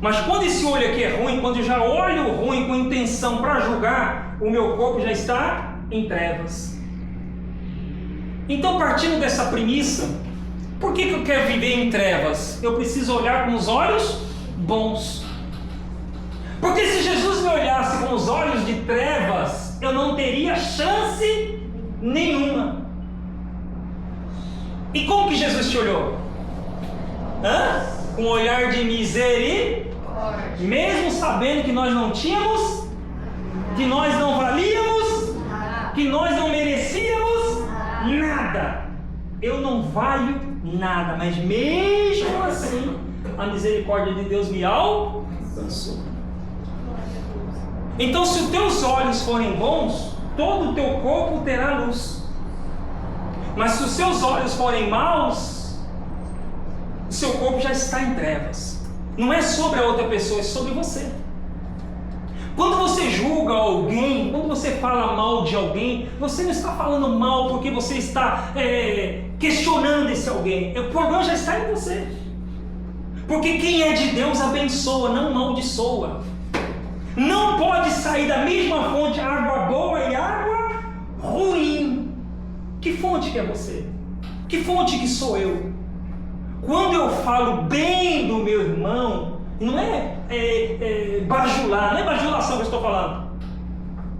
Mas quando esse olho aqui é ruim, quando eu já olho ruim com intenção para julgar, o meu corpo já está em trevas. Então, partindo dessa premissa, por que eu quero viver em trevas? Eu preciso olhar com os olhos bons. Porque se Jesus me olhasse com os olhos de trevas, eu não teria chance nenhuma. E como que Jesus te olhou? Com um olhar de misericórdia, mesmo sabendo que nós não tínhamos, que nós não valíamos, que nós não merecíamos nada. Eu não valho nada, mas mesmo assim, a misericórdia de Deus me alcançou. Então, se os teus olhos forem bons, todo o teu corpo terá luz. Mas se os seus olhos forem maus, o seu corpo já está em trevas. Não é sobre a outra pessoa, é sobre você. Quando você julga alguém, quando você fala mal de alguém, você não está falando mal porque você está questionando esse alguém. O problema já está em você. Porque quem é de Deus abençoa, não amaldiçoa. Não pode sair da mesma fonte água boa e água ruim. Que fonte que é você? Que fonte que sou eu? Quando eu falo bem do meu irmão, não é bajular, não é bajulação que eu estou falando.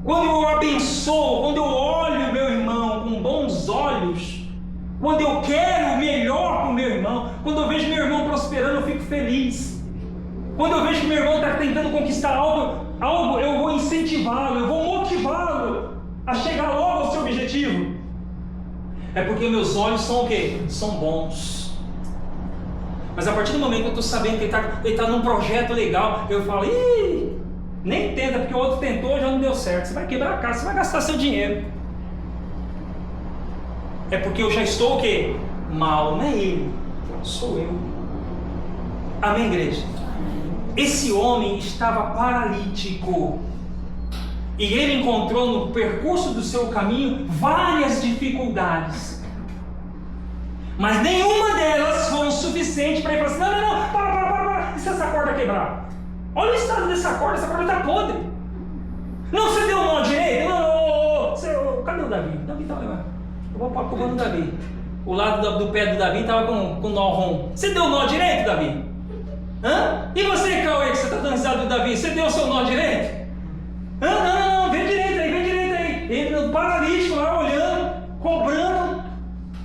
Quando eu abençoo, quando eu olho o meu irmão com bons olhos, quando eu quero o melhor para o meu irmão, quando eu vejo meu irmão prosperando, eu fico feliz. Quando eu vejo que meu irmão está tentando conquistar algo, eu vou incentivá-lo, eu vou motivá-lo a chegar logo ao seu objetivo. É porque meus olhos são o quê? São bons. Mas a partir do momento que eu estou sabendo que ele está num projeto legal, eu falo, ih, nem tenta, porque o outro tentou e já não deu certo. Você vai quebrar a casa, você vai gastar seu dinheiro. É porque eu já estou o quê? Mal, não é ele, sou eu. Amém, igreja? Esse homem estava paralítico. E ele encontrou no percurso do seu caminho várias dificuldades. Mas nenhuma delas foram suficientes para ele falar assim, não, para. E se essa corda quebrar? Olha o estado dessa corda está podre. Não, você deu o nó direito? Não, cadê o Davi? Davi estava levando. Eu vou pôr a culpa no Davi. O lado do pé do Davi estava com nó rom. Você deu o nó direito, Davi? Hã? E você, Cauê, que você está dando risada do Davi, você deu o seu nó direito? Não, vem direito aí. Ele no paralítico lá olhando, cobrando.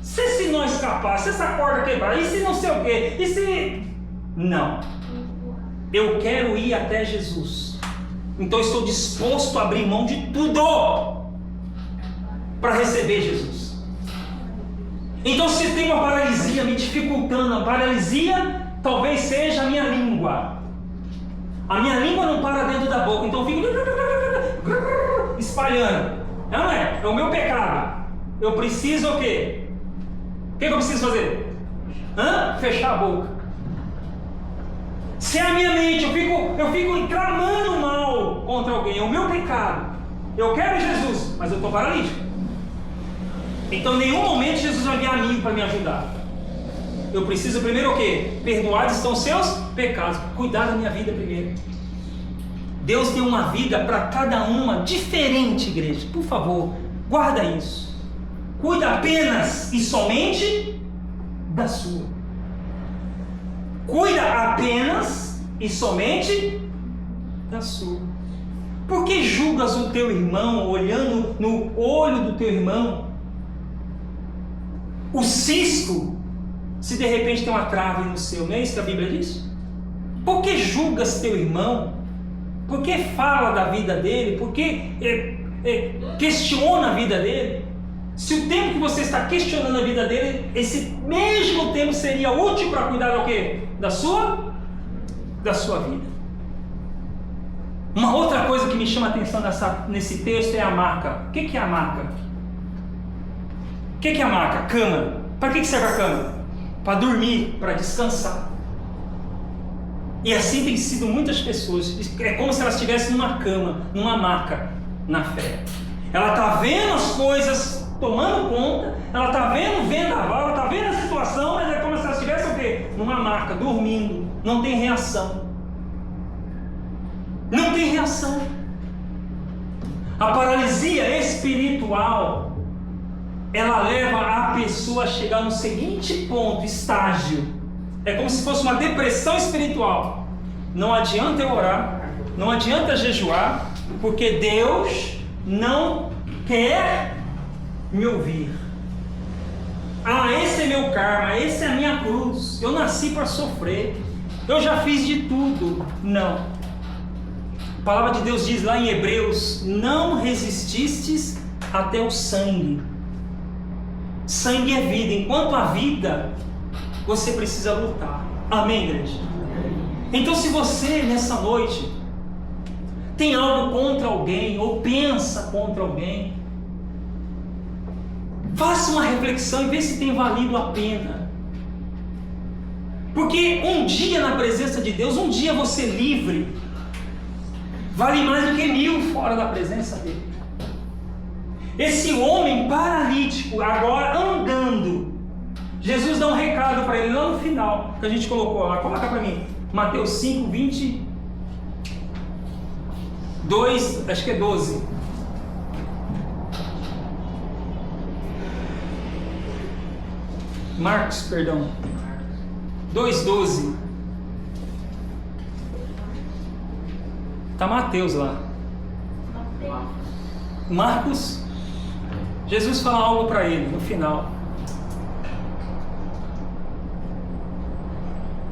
Se esse nó escapar, se essa corda quebrar, e se não sei o quê, e se... Não. Eu quero ir até Jesus. Então estou disposto a abrir mão de tudo para receber Jesus. Então se tem uma paralisia me dificultando, a paralisia talvez seja a minha língua. A minha língua não para dentro da boca, então eu fico espalhando. Não é? É o meu pecado. Eu preciso o quê? O que eu preciso fazer? Fechar a boca. Se é a minha mente, eu fico tramando mal contra alguém, é o meu pecado. Eu quero Jesus, mas eu estou paralítico. Então em nenhum momento Jesus vai vir a mim para me ajudar. Eu preciso primeiro o quê? Perdoados estão os seus pecados. Cuidar da minha vida primeiro. Deus tem uma vida para cada uma diferente, igreja. Por favor, guarda isso. Cuida apenas e somente da sua. Cuida apenas e somente da sua. Por que julgas o teu irmão olhando no olho do teu irmão? O cisco, se de repente tem uma trave no seu, não é isso que a Bíblia diz? Por que julgas teu irmão? Por que fala da vida dele? Por que questiona a vida dele? Se o tempo que você está questionando a vida dele, esse mesmo tempo seria útil para cuidar do quê? Da sua vida. Uma outra coisa que me chama a atenção nesse texto é a maca. O que é a maca? O que é a maca? Cama. Para que serve a cama? Para dormir, para descansar. E assim tem sido muitas pessoas. É como se elas estivessem numa cama, numa maca, na fé. Ela está vendo as coisas tomando conta, ela está vendo o vendaval, ela está vendo a situação, mas é como se ela estivesse o quê? Numa maca, dormindo. Não tem reação. Não tem reação. A paralisia espiritual, ela leva a pessoa a chegar no seguinte ponto, estágio. É como se fosse uma depressão espiritual. Não adianta eu orar, não adianta jejuar, porque Deus não quer me ouvir. Esse é meu karma, essa é a minha cruz. Eu nasci para sofrer. Eu já fiz de tudo. Não. A palavra de Deus diz lá em Hebreus: não resististes até o sangue. Sangue é vida. Enquanto há vida, você precisa lutar. Amém, igreja? Então, se você nessa noite tem algo contra alguém ou pensa contra alguém, faça uma reflexão e vê se tem valido a pena. Porque um dia na presença de Deus, um dia você livre, vale mais do que 1000 fora da presença dele. Esse homem paralítico, agora andando, Jesus dá um recado para ele lá no final, que a gente colocou lá. Coloca para mim, Mateus 5, 22, acho que é 12. Marcos, perdão. 2:12. Está Mateus lá. Marcos, Jesus fala algo para ele no final.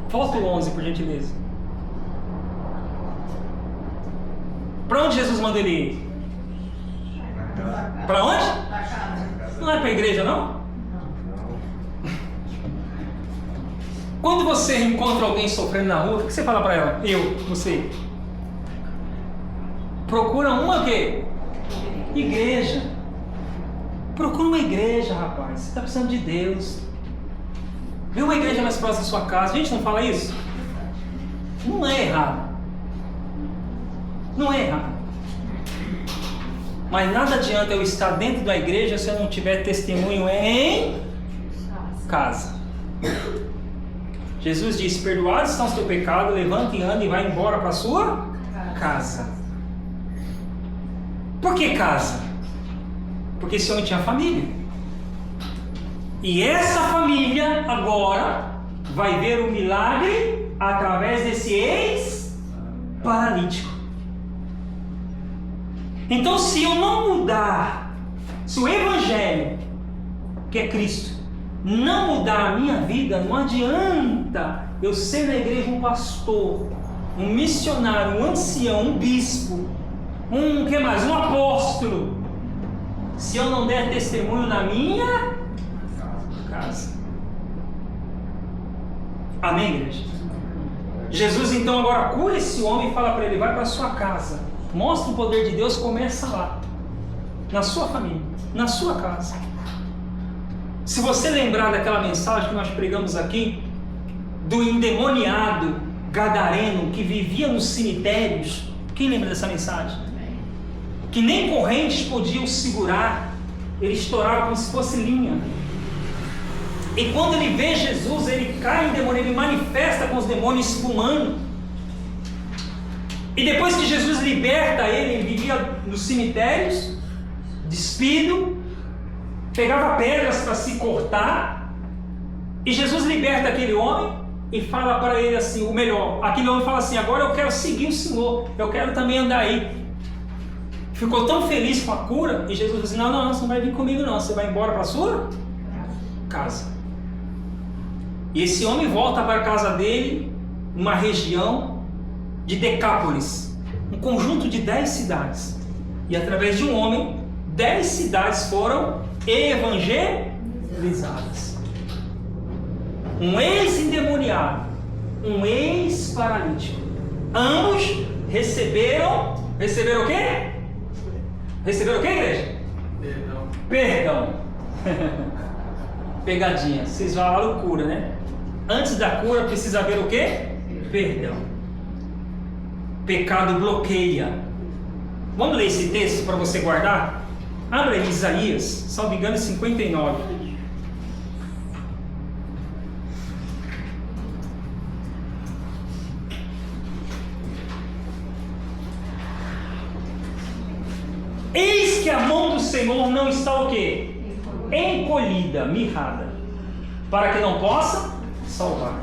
Volta o 11, por gentileza. Para onde Jesus manda ele ir? Para onde? Não é para a igreja, não? Quando você encontra alguém sofrendo na rua, o que você fala para ela? Você. Procura uma quê? Igreja. Procura uma igreja, rapaz. Você está precisando de Deus. Vê uma igreja mais próxima da sua casa. A gente não fala isso? Não é errado. Não é errado. Mas nada adianta eu estar dentro da igreja se eu não tiver testemunho em casa. Jesus disse: perdoados estão os teus pecados, levanta e anda e vai embora para a sua casa. Por que casa? Porque esse homem tinha família. E essa família agora vai ver o milagre através desse ex-paralítico. Então, se eu não mudar, se o Evangelho, que é Cristo, não mudar a minha vida, não adianta eu ser na igreja um pastor, um missionário, um ancião, um bispo, um apóstolo, se eu não der testemunho na minha casa. Amém, igreja? Jesus então agora cura esse homem e fala para ele: vai para sua casa, mostra o poder de Deus, começa lá, na sua família, na sua casa. Se você lembrar daquela mensagem que nós pregamos aqui, do endemoniado gadareno que vivia nos cemitérios, quem lembra dessa mensagem? Que nem correntes podiam segurar, ele estourava como se fosse linha. E quando ele vê Jesus, ele cai em demônio, ele manifesta com os demônios espumando. E depois que Jesus liberta ele, ele vivia nos cemitérios, despido, pegava pedras para se cortar, e Jesus liberta aquele homem e fala para ele assim, o melhor, aquele homem fala assim: agora eu quero seguir o Senhor, eu quero também andar aí. Ficou tão feliz com a cura, e Jesus disse: não, você não vai vir comigo não, você vai embora para a sua casa. E esse homem volta para a casa dele, numa região de Decápolis, um conjunto de 10 cidades, e através de um homem, 10 cidades foram evangelizadas. Um ex-endemoniado, um ex-paralítico, ambos receberam o quê? Receberam o quê, igreja? Perdão. Pegadinha, vocês falaram cura, né? Antes da cura precisa haver o quê? Perdão. Pecado bloqueia. Vamos ler esse texto para você guardar? Abra em Isaías, salvo engano, 59. Eis que a mão do Senhor não está o quê? Encolhida, mirrada, para que não possa salvar.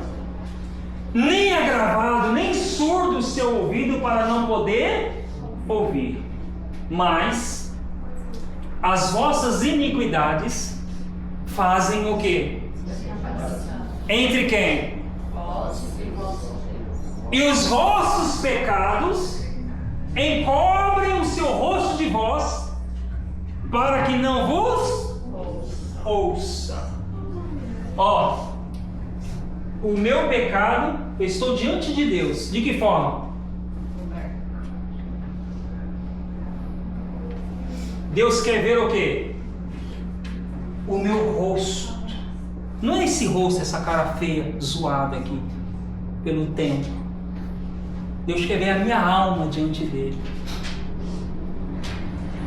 Nem agravado, nem surdo o seu ouvido para não poder ouvir. Mas as vossas iniquidades fazem o quê? Entre quem? E os vossos pecados encobrem o seu rosto de vós, para que não vos ouça. Ó, o meu pecado, eu estou diante de Deus. De que forma? Deus quer ver o quê? O meu rosto. Não é esse rosto, essa cara feia, zoada aqui, pelo tempo. Deus quer ver a minha alma diante dele.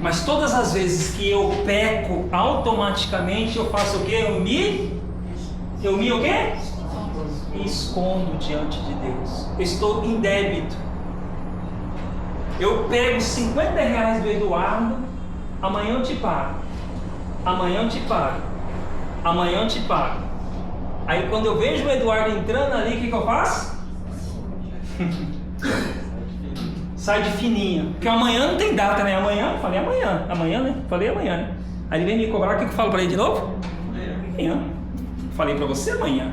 Mas todas as vezes que eu peco, automaticamente eu faço o quê? Eu me o quê? Me escondo diante de Deus. Eu estou em débito. Eu pego R$50 do Eduardo, amanhã eu te pago. Amanhã eu te pago. Amanhã eu te pago. Aí quando eu vejo o Eduardo entrando ali, o que eu faço? Sai de fininho. Porque amanhã não tem data, né? Amanhã, falei amanhã. Amanhã, né? Falei amanhã, né? Aí ele vem me cobrar, o que eu falo pra ele de novo? Amanhã. Falei pra você amanhã.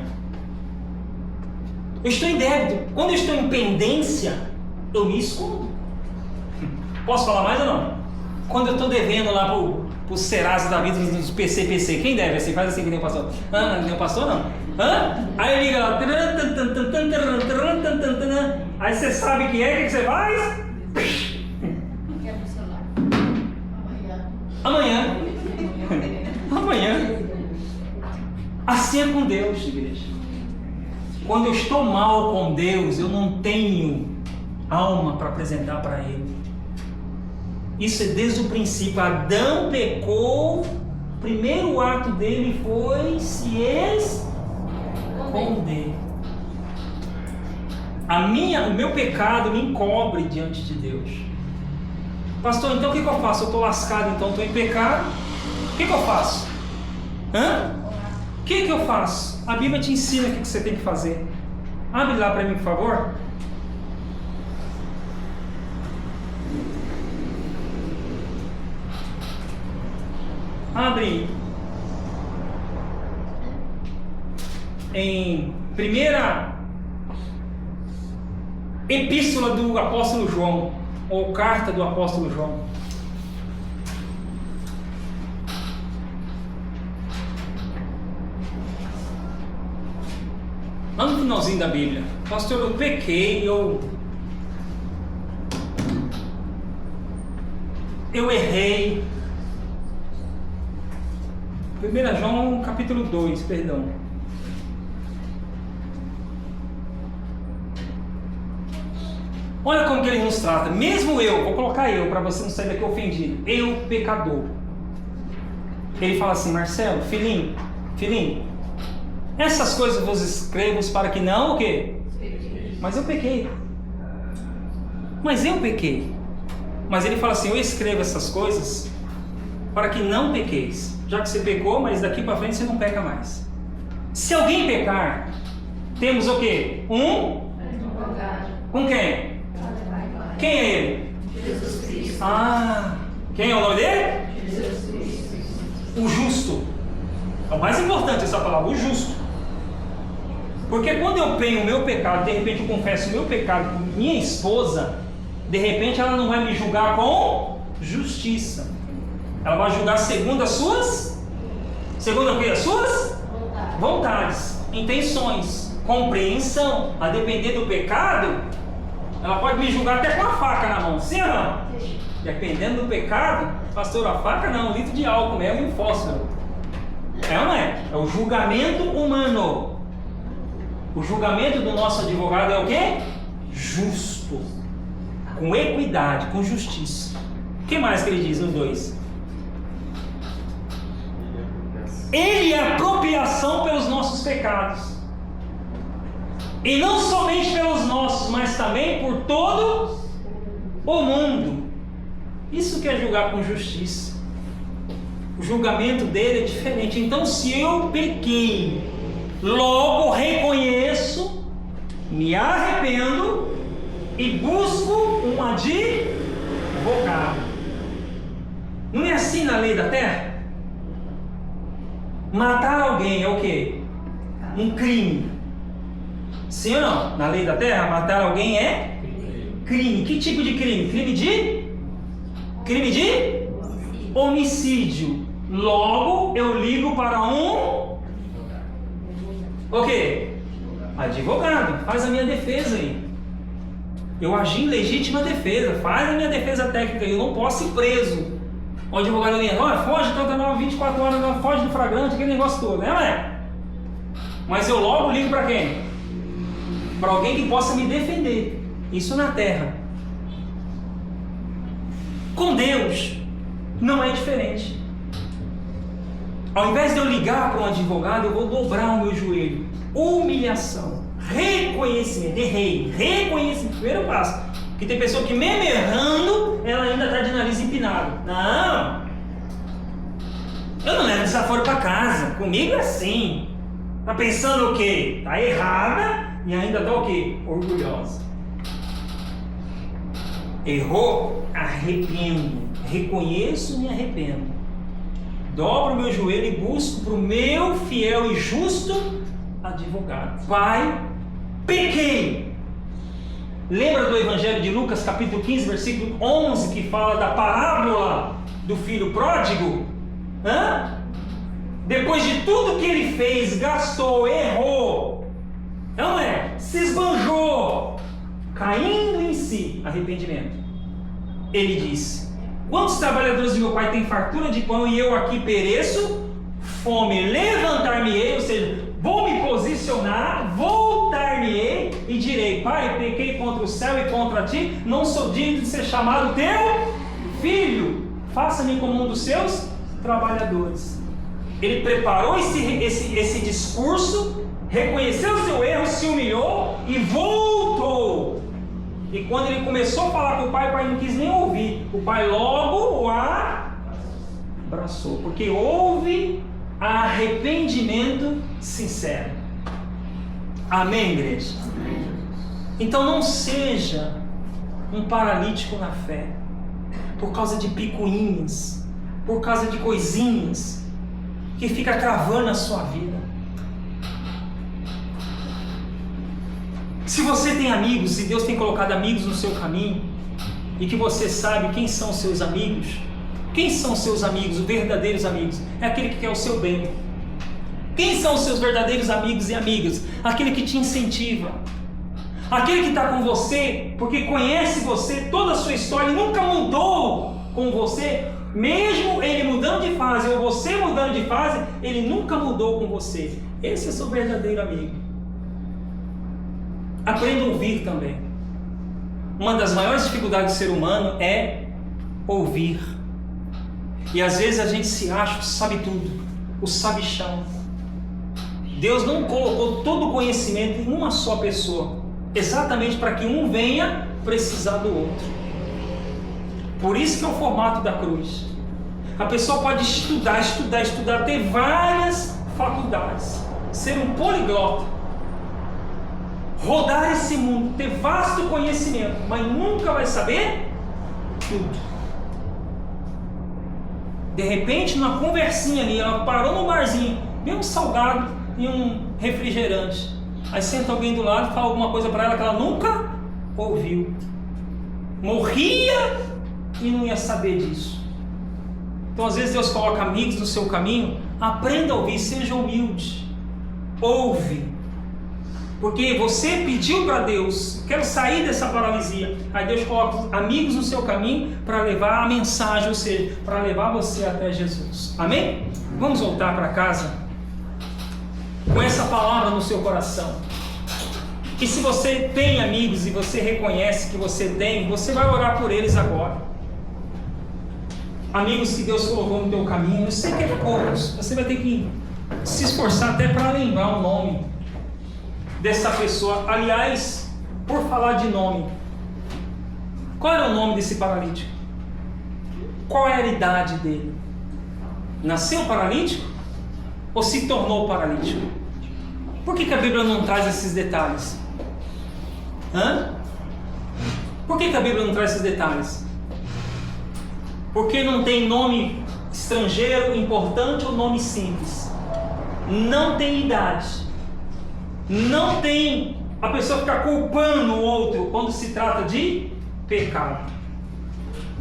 Eu estou em débito. Quando eu estou em pendência, eu me escondo. Posso falar mais ou não? Quando eu estou devendo lá pro Serasa da vida dos PCPC, quem deve assim? Faz assim que nem o pastor. Ah, nem o pastor não. Hã? Aí liga lá. Aí você sabe que é, o que você faz? Quebra o celular. Amanhã. Amanhã. Assim é com Deus, igreja. Quando eu estou mal com Deus, eu não tenho alma para apresentar para Ele. Isso é desde o princípio. Adão pecou, o primeiro ato dele foi se esconder. O meu pecado me encobre diante de Deus. Pastor, então o que eu faço? Eu estou lascado, então estou em pecado. O que eu faço? O que eu faço? A Bíblia te ensina o que você tem que fazer. Abre lá para mim, por favor. Abre em primeira epístola do apóstolo João, ou carta do apóstolo João. Lá no finalzinho da Bíblia. Pastor, eu pequei, eu errei. 1 João capítulo 2, perdão. Olha como que ele nos trata. Mesmo eu, vou colocar eu, para você não sair daqui ofendido. Eu, pecador. Ele fala assim, Marcelo, filhinho, essas coisas eu vos escrevo para que não, o quê? Mas eu pequei. Mas ele fala assim, eu escrevo essas coisas para que não pequeis. Já que você pecou, mas daqui para frente você não peca mais. Se alguém pecar, temos o quê? Com quem? Quem é ele? Jesus Cristo. Quem é o nome dele? Jesus Cristo. O justo. É o mais importante essa palavra, o justo. Porque quando eu tenho o meu pecado, de repente eu confesso o meu pecado com minha esposa, de repente ela não vai me julgar com justiça. Ela vai julgar segundo as suas vontades, intenções, compreensão. A depender do pecado, ela pode me julgar até com a faca na mão, sim ou não? Dependendo do pecado, pastor, a faca não, 1 litro de álcool mesmo e um fósforo. É ou não é? É o julgamento humano. O julgamento do nosso advogado é o quê? Justo. Com equidade, com justiça. O que mais que ele diz no 2? Ele é apropriação pelos nossos pecados. E não somente pelos nossos, mas também por todo o mundo. Isso que é julgar com justiça. O julgamento dele é diferente. Então, se eu pequei, logo reconheço, me arrependo e busco um advogado. Não é assim na lei da terra? Matar alguém é o quê? Um crime. Sim ou não? Na lei da terra, matar alguém é crime. Que tipo de crime? Crime de homicídio. Logo, eu ligo para um o quê? Advogado. Faz a minha defesa aí. Eu agi em legítima defesa. Faz a minha defesa técnica. Eu não posso ir preso. O advogado ali, foge, então 24 horas, não, foge do flagrante, aquele negócio todo, né, ué? Mas eu logo ligo para quem? Para alguém que possa me defender. Isso na terra. Com Deus, não é diferente. Ao invés de eu ligar para um advogado, eu vou dobrar o meu joelho. Humilhação, reconhecimento, errei, reconhecimento, primeiro passo. Que tem pessoa que mesmo errando, ela ainda está de nariz empinado. Não! Eu não levo desaforo para casa. Comigo é assim. Está pensando o quê? Está errada e ainda está o quê? Orgulhosa. Errou? Arrependo. Reconheço e me arrependo. Dobro o meu joelho e busco para o meu fiel e justo advogado. Pai, pequei. Lembra do Evangelho de Lucas, capítulo 15, versículo 11, que fala da parábola do filho pródigo? Depois de tudo que ele fez, gastou, errou, não é? Se esbanjou, caindo em si, arrependimento. Ele disse: quantos trabalhadores de meu pai têm fartura de pão e eu aqui pereço? Fome, levantar-me-ei, ou seja, vou me posicionar, voltar-me-ei e direi: Pai, pequei contra o céu e contra ti, não sou digno de ser chamado teu filho, faça-me como um dos seus trabalhadores. Ele preparou esse discurso, reconheceu o seu erro, se humilhou e voltou. E quando ele começou a falar com o pai não quis nem ouvir. O pai logo o abraçou, porque houve arrependimento sincero. Amém, igreja? Então não seja um paralítico na fé, por causa de picuinhas, por causa de coisinhas que fica travando a sua vida. Se você tem amigos, se Deus tem colocado amigos no seu caminho, e que você sabe quem são os seus amigos, quem são os seus amigos, os verdadeiros amigos? É aquele que quer o seu bem. Quem são os seus verdadeiros amigos e amigas? Aquele que te incentiva, aquele que está com você porque conhece você, toda a sua história, e nunca mudou com você. Mesmo ele mudando de fase ou você mudando de fase, ele nunca mudou com você. Esse é seu verdadeiro amigo. Aprenda a ouvir também. Uma das maiores dificuldades do ser humano é ouvir. E às vezes a gente se acha que sabe tudo, o sabichão. Deus não colocou todo o conhecimento em uma só pessoa, exatamente para que um venha precisar do outro. Por isso que é o formato da cruz. A pessoa pode estudar, ter várias faculdades, ser um poliglota, rodar esse mundo, ter vasto conhecimento, mas nunca vai saber tudo. De repente, numa conversinha ali, ela parou no barzinho, viu um salgado e um refrigerante. Aí senta alguém do lado e fala alguma coisa para ela que ela nunca ouviu. Morria e não ia saber disso. Então às vezes Deus coloca amigos no seu caminho. Aprenda a ouvir, seja humilde, ouve, porque você pediu para Deus: quero sair dessa paralisia. Aí Deus coloca amigos no seu caminho para levar a mensagem, ou seja, para levar você até Jesus. Amém? Vamos voltar para casa com essa palavra no seu coração. E se você tem amigos e você reconhece que você tem, você vai orar por eles agora. Amigos que Deus colocou no teu caminho, eu sei que é poucos, você vai ter que se esforçar até para lembrar o nome dessa pessoa. Aliás, por falar de nome, qual era o nome desse paralítico? Qual era a idade dele? Nasceu paralítico ou se tornou paralítico? Por que a Bíblia não traz esses detalhes? Por que a Bíblia não traz esses detalhes? Porque não tem nome estrangeiro importante ou nome simples. Não tem idade. Não tem a pessoa ficar culpando o outro quando se trata de pecado.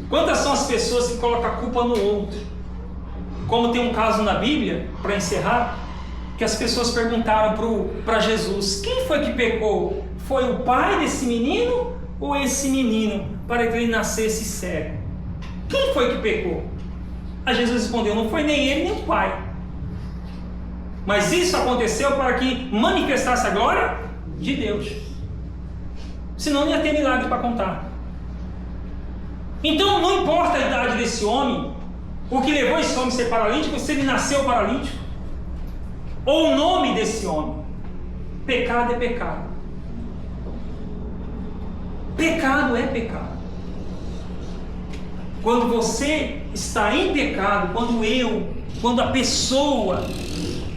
Quantas são as pessoas que colocam a culpa no outro? Como tem um caso na Bíblia, para encerrar, que as pessoas perguntaram para Jesus: quem foi que pecou? Foi o pai desse menino ou esse menino, para que ele nascesse cego? Quem foi que pecou? Aí Jesus respondeu: não foi nem ele nem o pai, mas isso aconteceu para que manifestasse a glória de Deus. Senão não ia ter milagre para contar. Então não importa a idade desse homem, o que levou esse homem a ser paralítico, se ele nasceu paralítico, ou o nome desse homem. Pecado é pecado. Pecado é pecado. Quando você está em pecado, quando a pessoa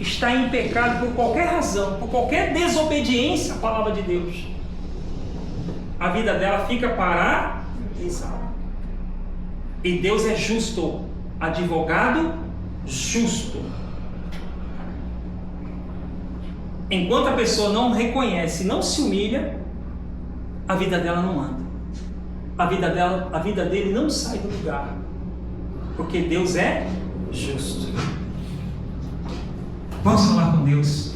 está em pecado por qualquer razão, por qualquer desobediência à palavra de Deus, a vida dela fica paralisada. E Deus é justo, advogado justo. Enquanto a pessoa não reconhece, não se humilha, a vida dela não anda. A vida dele não sai do lugar. Porque Deus é justo. Vamos falar com Deus.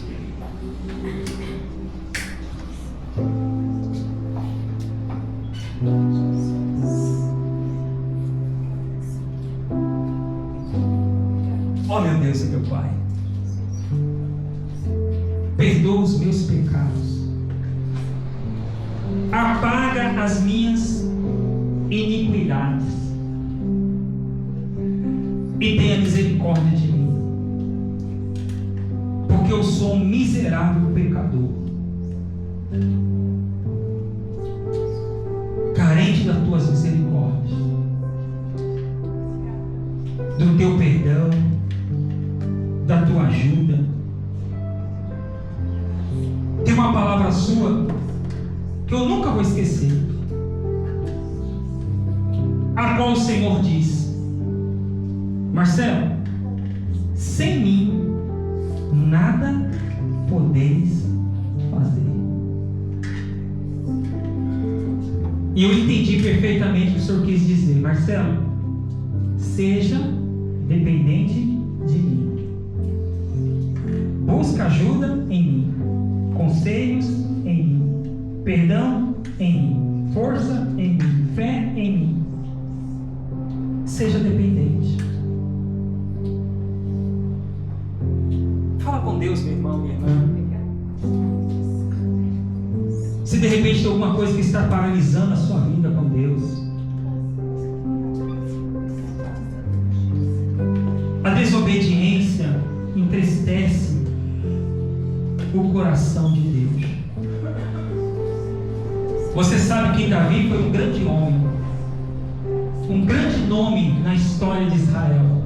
Oh, meu Deus e meu Pai, perdoa os meus pecados, apaga as minhas iniquidades e tenha misericórdia de mim, porque eu sou um miserável pecador, carente das tuas misericórdias, do teu perdão, da tua ajuda. Tem uma palavra sua que eu nunca vou esquecer, a qual o Senhor diz: Marcelo, sem mim nada podeis fazer. E eu entendi perfeitamente o que o Senhor quis dizer. Marcelo, seja dependente de mim. Busca ajuda em mim, conselhos em mim, perdão em mim, força em mim, fé em mim. Seja dependente. Fala com Deus, meu irmão, minha irmã. Se de repente tem alguma coisa que está paralisando a sua vida com Deus, a desobediência entristece o coração de Deus. Você sabe que Davi foi um grande homem, um grande nome na história de Israel.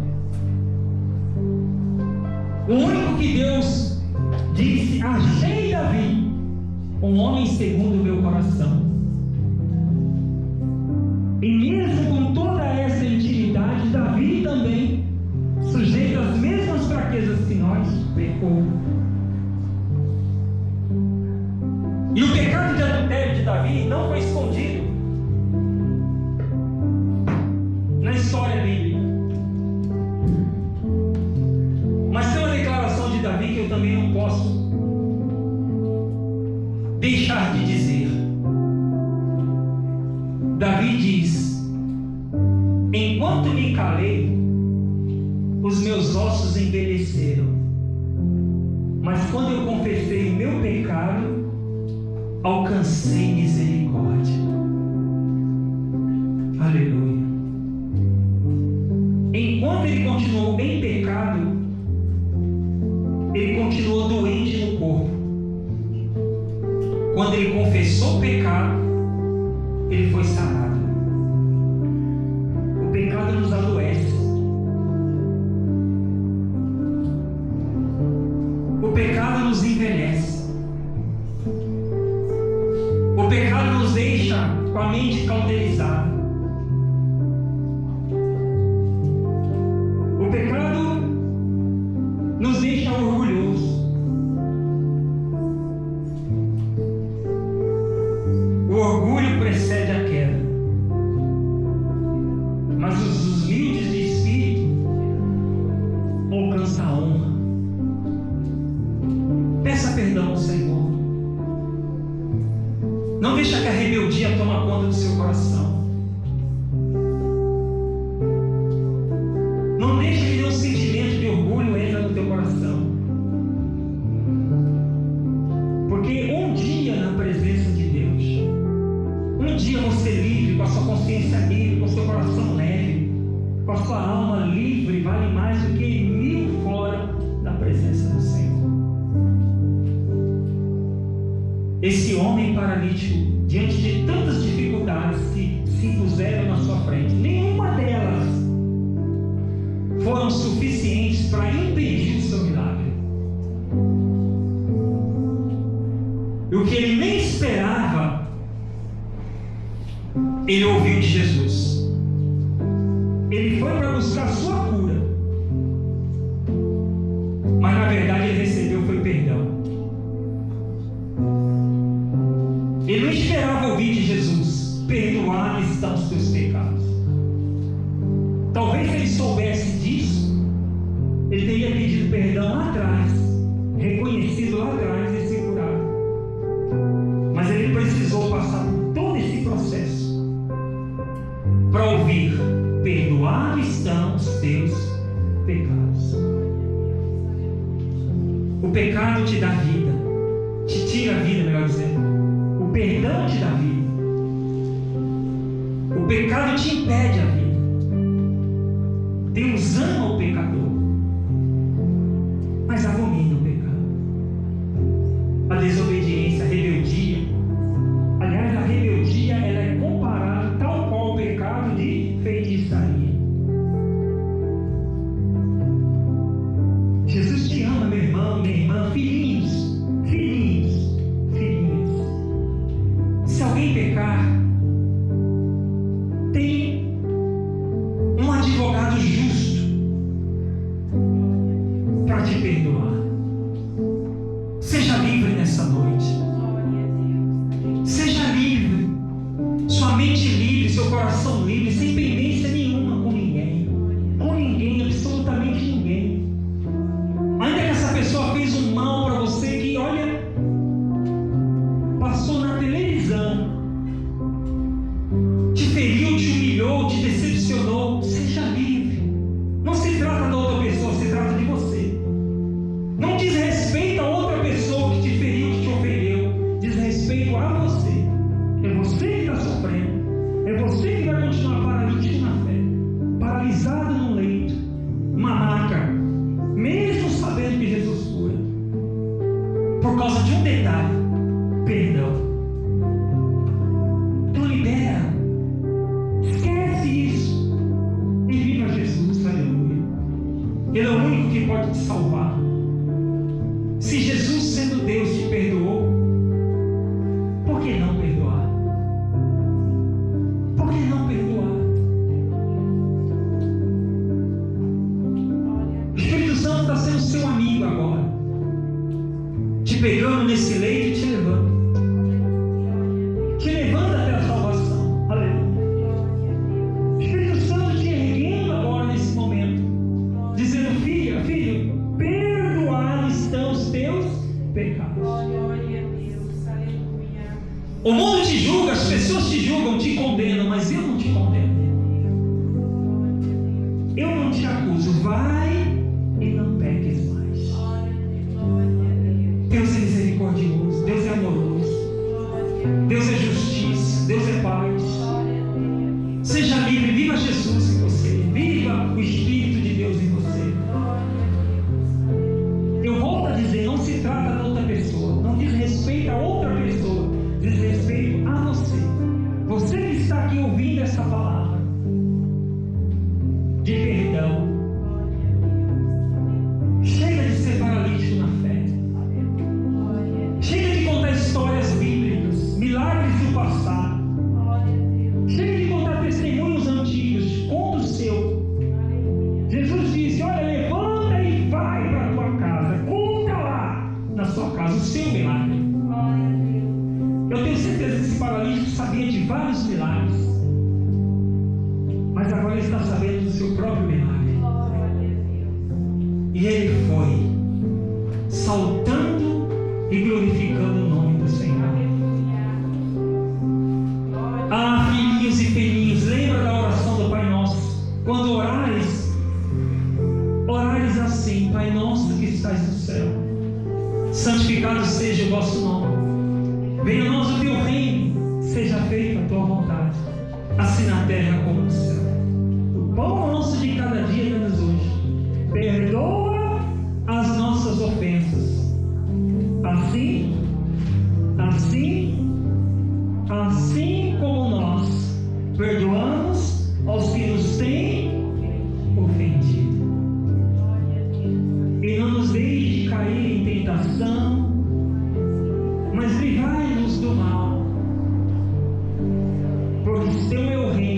O único que Deus disse: achei Davi, um homem segundo o meu coração. E mesmo com toda essa intimidade, Davi também, sujeito às mesmas fraquezas que nós, pecou. E o pecado de adultério de Davi não foi escondido na história bíblica. Mas tem uma declaração de Davi que eu também não posso deixar de dizer. Davi diz: enquanto me calei, os meus ossos envelheceram, mas quando eu confessei o meu pecado, alcancei misericórdia. Aleluia. Enquanto ele continuou em pecado, ele continuou doente no corpo. Quando ele confessou o pecado, ele foi sarado. O pecado nos adoece. O pecado nos envelhece. O pecado nos deixa com a mente cauterizada. O pecado nos deixa orgulhosos. O orgulho precede a queda. Mas os humildes de espírito alcançam a honra. Peça perdão ao Senhor. Não deixa que a rebeldia tome conta do seu coração. Não deixa que nenhum sentimento de orgulho entre no teu coração. Porque um dia na presença de Deus, um dia você livre, com a sua consciência livre, com o seu coração leve, com a sua alma livre, vale mais do que 1000 fora da presença do Senhor. Esse homem paralítico, diante de tantas dificuldades que se puseram na sua frente, nenhuma delas foram suficientes para impedir o seu milagre. ouvir de Jesus. Ele foi para buscar a sua cura. Mas na verdade ele recebeu foi perdão. Ele não esperava ouvir de Jesus: perdoados estão os teus pecados. Talvez se ele soubesse disso, ele teria pedido perdão lá atrás, reconhecido lá atrás e se curado. Mas ele precisou passar por todo esse processo para ouvir: perdoados estão os teus pecados. O pecado te dá vida, te tira a vida, melhor dizendo. O perdão te dá vida. O pecado te impede a vida. Deus ama o pecador, mas abomina o pecado. A desobediência, a rebeldia. Aliás, a rebeldia ela é comparada tal qual ao pecado de feitiçaria. Jesus te ama, meu irmão, minha irmã, filhinhos, filhinhos, filhinhos. Se alguém pecar, tem um advogado justo para te perdoar. Seja livre nessa noite. Seja livre. Sua mente livre, seu coração livre, sem pendência nenhuma com ninguém. Com ninguém, absolutamente ninguém. Ainda que essa pessoa fez um mal para você que, olha, passou na televisão, te feriu, te humilhou, te decepcionou, seja livre. Não se trata da outra pessoa, se trata de você. Não diz respeito a outra pessoa que te feriu, que te ofendeu. Diz respeito a você. É você que está sofrendo. É você que vai continuar paralítico na fé, paralisado num leito, uma maca, mesmo sabendo que Jesus cura, por causa de um detalhe: perdão. Então libera, esquece isso e viva Jesus, aleluia. Ele é o único que pode te salvar. Se Jesus, sendo Deus, te perdoou, por que não perdoar? Por que não perdoar? O Espírito Santo está sendo seu amigo agora, te pegando nesse leito e te levando. Te levando até a salvação. Aleluia. O Espírito Santo te erguendo agora nesse momento, dizendo: filha, filho, perdoados estão os teus pecados. O mundo te julga, as pessoas te julgam, te condenam, mas eu não te condeno. Eu não te acuso. Vai e não peques mais. Deus é misericordioso, Deus é amoroso, Deus é justiça, Deus é paz. Seja livre, viva Jesus em você, viva o Espírito de Deus em você. Eu volto a dizer: não se trata de outra pessoa, não diz respeito a outra pessoa, diz respeito a você. Você que está aqui ouvindo essa palavra de perdão. Chega de ser paralítico na fé. Chega de contar histórias bíblicas, milagres do passado. Chega de contar testemunhos antigos. Conta o seu. Jesus disse: olha, levanta e vai para a tua casa. Conta lá na sua casa o seu milagre. Eu tenho certeza que esse paralítico sabia de vários milagres, mas agora ele está sabendo do seu próprio milagre. E ele foi saltando e glorificando o nome do Senhor. Ah, filhinhos e filhinhos, lembra da oração do Pai Nosso? Quando orares assim: Pai Nosso que estás no céu, santificado seja o vosso nome. Venha a nós o teu reino, seja feita a tua vontade, assim na terra como no céu. O pão nosso de cada dia dá-nos hoje. Perdoa as nossas ofensas, assim como nós perdoamos aos que nos têm ofendido. E não nos deixe cair em tentação, mas livrai-nos do mal, porque teu é o reino,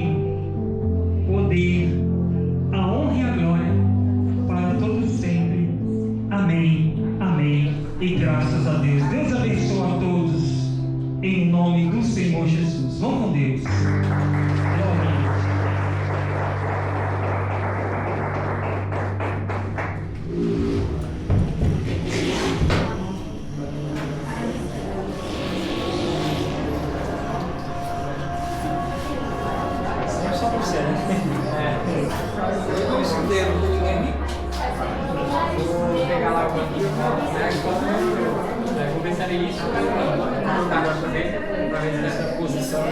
Vou ver se era isso. Não dá pra fazer, pra ver se essa posição.